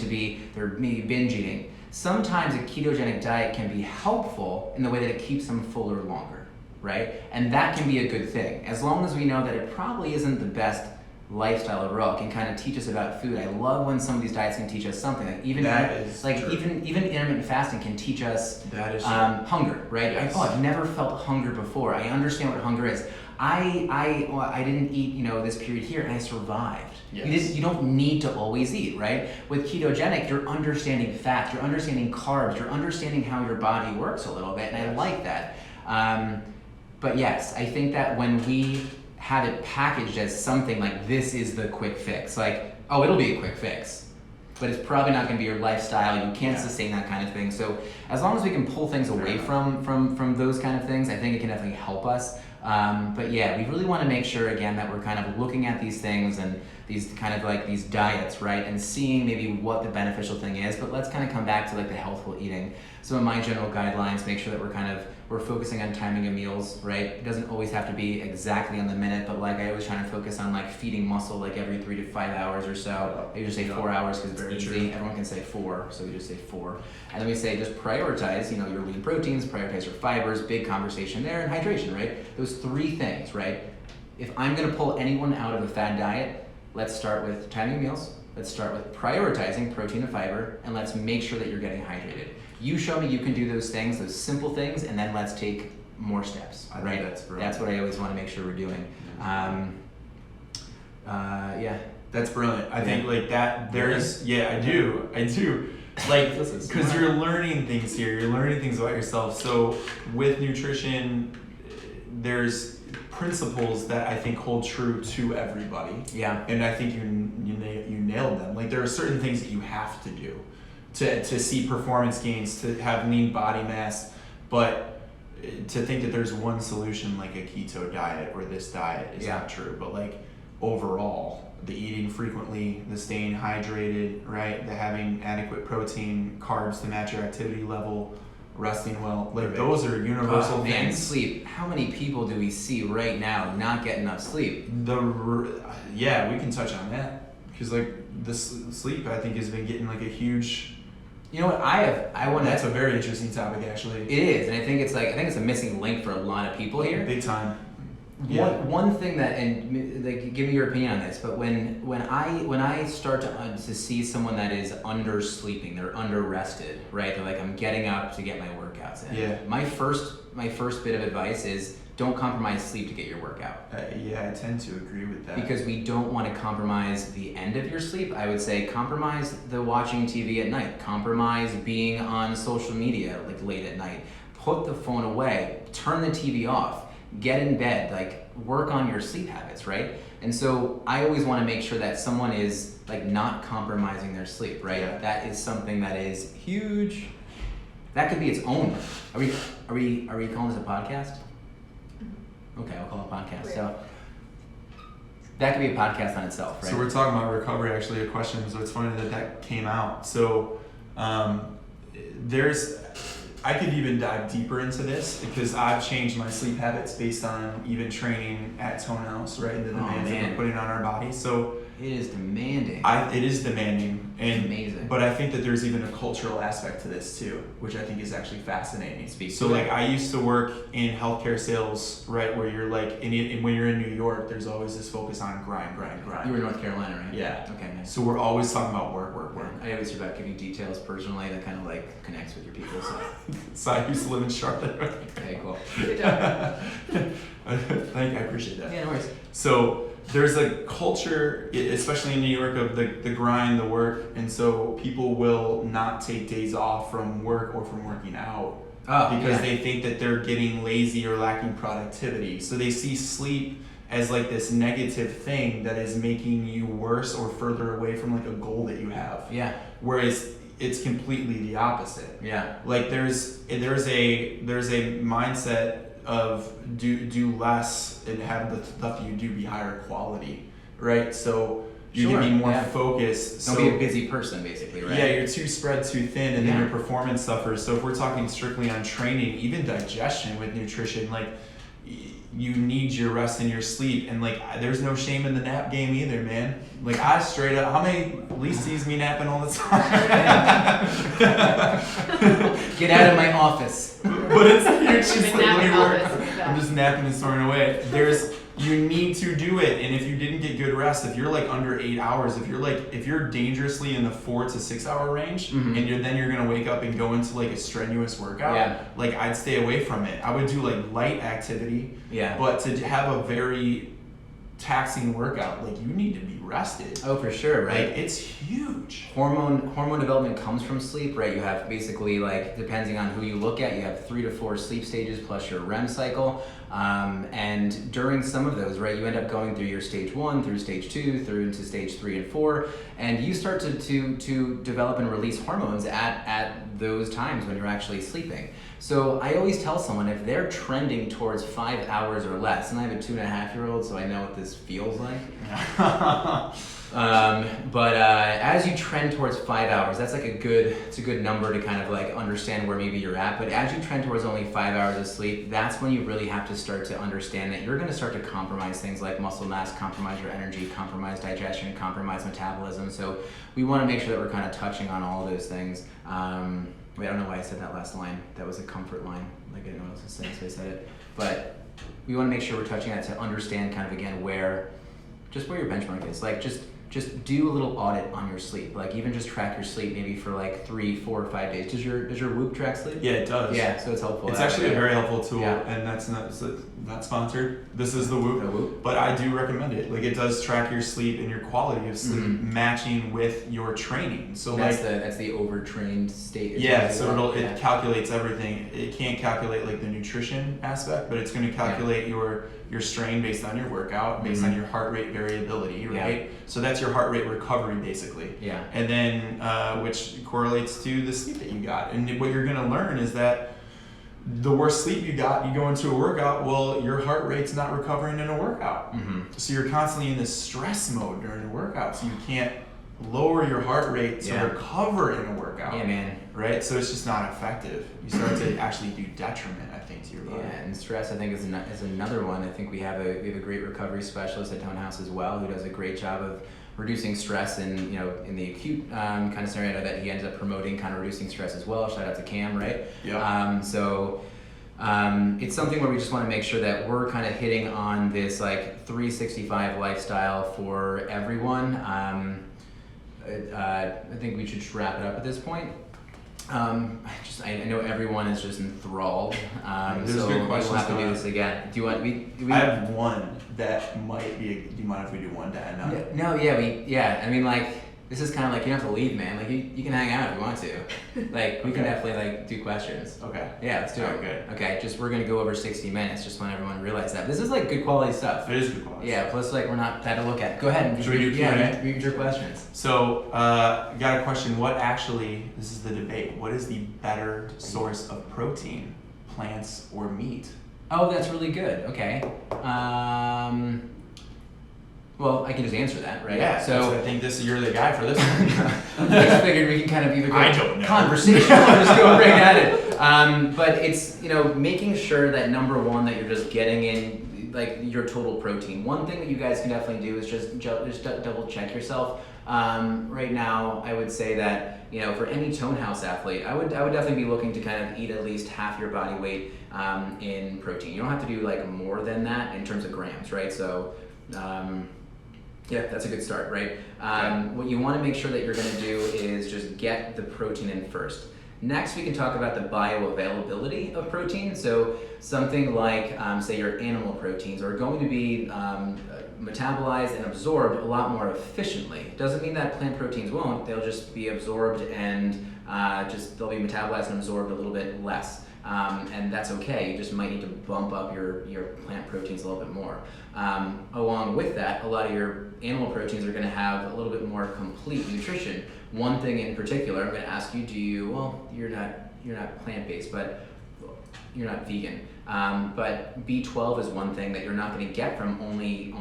they're maybe binge eating. Sometimes a ketogenic diet can be helpful in the way that it keeps them fuller longer, right? And that can be a good thing, as long as we know that it probably isn't the best lifestyle overall. It can kind of teach us about food. I love when some of these diets can teach us something. Like even intermittent fasting can teach us hunger, right? Yes. I've never felt hunger before. I understand what hunger is. I didn't eat, this period here, and I survived. Yes. You don't need to always eat, right? With ketogenic, you're understanding fats, you're understanding carbs, you're understanding how your body works a little bit, and I like that. But yes, I think that when we have it packaged as something like this is the quick fix, like, oh, it'll be a quick fix, but it's probably not going to be your lifestyle. You can't sustain that kind of thing. So as long as we can pull things away from those kind of things, I think it can definitely help us. But yeah, we really want to make sure, again, that we're kind of looking at these things and these kind of like these diets, right? And seeing maybe what the beneficial thing is, but let's kind of come back to like the healthful eating. Some of my general guidelines, make sure that we're focusing on timing of meals, right? It doesn't always have to be exactly on the minute, but like I always try to focus on like feeding muscle like every 3 to 5 hours or so. I usually say 4 hours because it's Very easy. true. Everyone can say 4, so we just say 4. And then we say just prioritize, your lean proteins, prioritize your fibers, big conversation there, and hydration, right? Those 3 things, right? If I'm gonna pull anyone out of a fad diet, let's start with timing meals, let's start with prioritizing protein and fiber, and let's make sure that you're getting hydrated. You show me you can do those things, those simple things, and then let's take more steps, I right? think that's brilliant. That's what I always want to make sure we're doing. Yeah. That's brilliant. I Yeah. think like that. I do. Like, This is because smart. you're learning things here. You're learning things about yourself. So with nutrition, there's principles that I think hold true to everybody. Yeah. And I think you nailed them. Like there are certain things that you have to do to see performance gains, to have lean body mass, but to think that there's one solution like a keto diet or this diet is not true. But like overall, the eating frequently, the staying hydrated, right? The having adequate protein, carbs to match your activity level, resting well, like those are universal Man, things. sleep. How many people do we see right now not get enough sleep? Yeah, we can touch on that because like sleep I think has been getting like a huge. You know what? I want That's to. a very interesting topic actually. It is, and I think it's a missing link for a lot of people here. Big time. Yeah. One thing that, and like, give me your opinion on this, but when I start to see someone that is undersleeping, they're under rested, right? They're like, I'm getting up to get my workouts in. Yeah. My first bit of advice is don't compromise sleep to get your workout. Yeah, I tend to agree with that. Because we don't want to compromise the end of your sleep. I would say compromise the watching TV at night. Compromise being on social media like late at night. Put the phone away. Turn the TV off. Get in bed. Like work on your sleep habits, right? And so I always want to make sure that someone is like not compromising their sleep, right? Yeah. That is something that is huge. That could be its own. Are we calling this a podcast? Okay, I'll call it a podcast. Weird. So that could be a podcast on itself, right? So we're talking about recovery, actually, a question. So it's funny that came out. So I could even dive deeper into this because I've changed my sleep habits based on even training at Tone House, right? And the demands that we're putting on our body. So it is demanding. it is demanding. And amazing. But I think that there's even a cultural aspect to this too, which I think is actually fascinating. Speak So to like it. I used to work in healthcare sales, right, where you're like, and when you're in New York, there's always this focus on grind. You were in North Carolina, right? Yeah. Okay, nice. So we're always talking about work. I always hear about giving details personally that kind of like connects with your people. So So I used to live in Charlotte. okay, cool. Good job. I appreciate that. Yeah, no worries. So there's a culture, especially in New York, of the grind, the work, and so people will not take days off from work or from working out because they think that they're getting lazy or lacking productivity. So they see sleep as like this negative thing that is making you worse or further away from like a goal that you have. Yeah. Whereas it's completely the opposite. Yeah. Like there's a mindset of do less and have the stuff you do be higher quality, right? So you can be more focused. Don't be a busy person, basically, right? Yeah, you're too spread too thin, and then your performance suffers. So if we're talking strictly on training, even digestion with nutrition, like you need your rest and your sleep, and like there's no shame in the nap game either, man. Like I straight up, how many Lee sees me napping all the time? Get out of my office. But it's huge. She's Just in like napping we work. office. I'm just napping and snoring away. You need to do it, and if you didn't get good rest, if you're like under 8 hours, if you're dangerously in the 4 to 6 hour range, and you're gonna wake up and go into like a strenuous workout, like I'd stay away from it. I would do like light activity, but to have a very taxing workout, like you need to be rested. Oh, for sure, right? Like it's huge. Hormone development comes from sleep, right? You have basically, like, depending on who you look at, you have 3 to 4 sleep stages plus your REM cycle. And during some of those, right, you end up going through your stage 1 through stage 2 through into stage 3 and 4, and you start to develop and release hormones at those times when you're actually sleeping. So I always tell someone if they're trending towards 5 hours or less, and I have a 2.5-year-old, so I know what this feels like. But as you trend towards 5 hours, that's like it's a good number to kind of like understand where maybe you're at. But as you trend towards only 5 hours of sleep, that's when you really have to start to understand that you're going to start to compromise things like muscle mass, compromise your energy, compromise digestion, compromise metabolism. So we want to make sure that we're kind of touching on all of those things. Wait, I don't know why I said that last line. That was a comfort line. Like I didn't know what else to say, so I said it. But we want to make sure we're touching on it to understand kind of again where your benchmark is. Like just do a little audit on your sleep. Like even just track your sleep maybe for like 3, 4, or 5 days. Does your Whoop track sleep? Yeah, it does. Yeah, so it's helpful. It's actually a very helpful tool, Yeah. and that's not sponsored. This is the Whoop. The Whoop. But I do recommend it. Like it does track your sleep and your quality of sleep matching with your training. So That's the overtrained state. Yeah, so it calculates everything. It can't calculate like the nutrition aspect, but it's going to calculate your strain based on your workout, based on your heart rate variability, right? Yeah. So that's your heart rate recovery basically. Yeah. And then which correlates to the sleep that you got. And what you're going to learn is that the worse sleep you got, you go into a workout, well, your heart rate's not recovering in a workout. So you're constantly in this stress mode during a workout. So you can't lower your heart rate to recover in a workout. Yeah, man. Right? So it's just not effective. You start to actually do detriment, I think, to your body. Yeah, and stress I think is another one. I think we have a great recovery specialist at Tone House as well who does a great job of reducing stress in the acute kind of scenario that he ends up promoting kind of reducing stress as well. Shout out to Cam, right? Yeah. It's something where we just want to make sure that we're kind of hitting on this like 365 lifestyle for everyone. I think we should just wrap it up at this point. I know everyone is just enthralled. There's good questions. We'll have to do this again. Do you want we? I have one that might be. Do you mind if we do one to end on? No, yeah. I mean, like this is kind of like you don't have to leave, man. Like you can hang out if you want to. Like we can definitely like do questions. Okay. Yeah, let's do it. Good. Okay, we're gonna go over 60 minutes. Just want everyone to realize that this is like good quality stuff. It is good quality. Yeah. Plus, like we're not bad to look at. Go ahead and Should we do Q&A? read your questions. So, got a question. This is the debate. What is the better source of protein, plants or meat? Oh, that's really good. Okay. Well, I can just answer that, right? Yeah. So I think you're the guy for this one. I just figured we can kind of either go I don't know. conversational or just go right at it. But it's making sure that number one that you're just getting in like your total protein. One thing that you guys can definitely do is just double check yourself. Right now, I would say that for any Tone House athlete, I would definitely be looking to kind of eat at least half your body weight in protein. You don't have to do like more than that in terms of grams, right? So. Yeah, that's a good start, right? What you want to make sure that you're going to do is just get the protein in first. Next, we can talk about the bioavailability of protein. So something like, say, your animal proteins are going to be metabolized and absorbed a lot more efficiently. Doesn't mean that plant proteins won't. They'll just be absorbed and they'll be metabolized and absorbed a little bit less. And that's okay. You just might need to bump up your plant proteins a little bit more. Along with that, a lot of your animal proteins are going to have a little bit more complete nutrition. One thing in particular, I'm going to ask you: you're not plant-based, but you're not vegan. But B12 is one thing that you're not going to get from only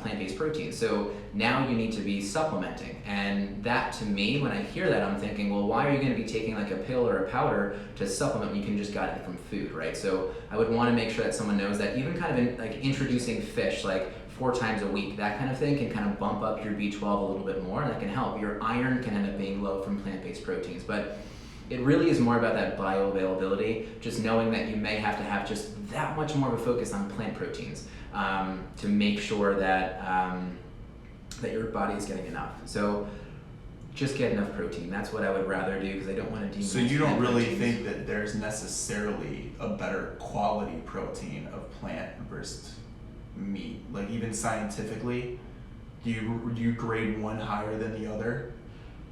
plant-based proteins. So now you need to be supplementing. And that, to me, when I hear that, I'm thinking, well, why are you going to be taking like a pill or a powder to supplement when you can just get it from food, right? So I would want to make sure that someone knows that even kind of introducing fish, like 4 times a week, that kind of thing can kind of bump up your B12 a little bit more, and that can help. Your iron can end up being low from plant-based proteins, but it really is more about that bioavailability, just knowing that you may have to have just that much more of a focus on plant proteins to make sure that that your body is getting enough. So just get enough protein. That's what I would rather do because I don't want to demonize. So you don't really proteins. think that there's necessarily a better quality protein of plant versus meat? Like even scientifically, do you grade one higher than the other?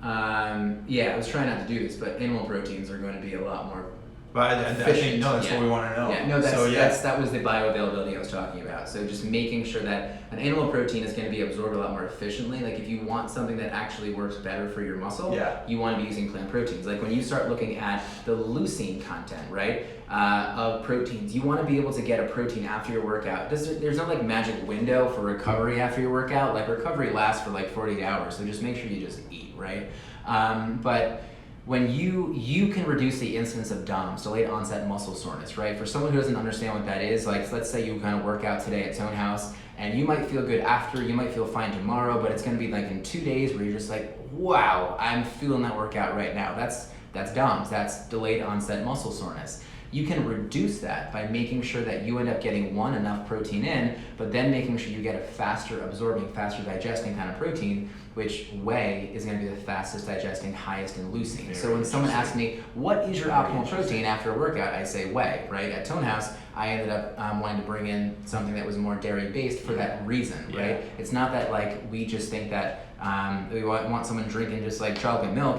Yeah, I was trying not to do this, but animal proteins are going to be a lot more But I think efficient. that's what we want to know. Yeah, no, so, that was the bioavailability I was talking about. So just making sure that an animal protein is going to be absorbed a lot more efficiently. Like if you want something that actually works better for your muscle, you want to be using plant proteins. Like when you start looking at the leucine content, right, of proteins, you want to be able to get a protein after your workout. There's no like magic window for recovery after your workout. Like recovery lasts for like 48 hours. So just make sure you just eat, right? But when you can reduce the incidence of DOMS, delayed onset muscle soreness, right? For someone who doesn't understand what that is, like let's say you kind of work out today at Tone House, and you might feel good after, you might feel fine tomorrow, but it's going to be like in 2 days where you're just like, wow, I'm feeling that workout right now. That's DOMS, that's delayed onset muscle soreness. You can reduce that by making sure that you end up getting enough protein in, but then making sure you get a faster absorbing, faster digesting kind of protein, which whey is going to be the fastest digesting, highest in leucine. So when someone asks me, what is your optimal protein after a workout, I say whey, right? At Tone House, I ended up wanting to bring in something that was more dairy based for that reason, right? It's not that like we just think that we want someone drinking just like chocolate milk.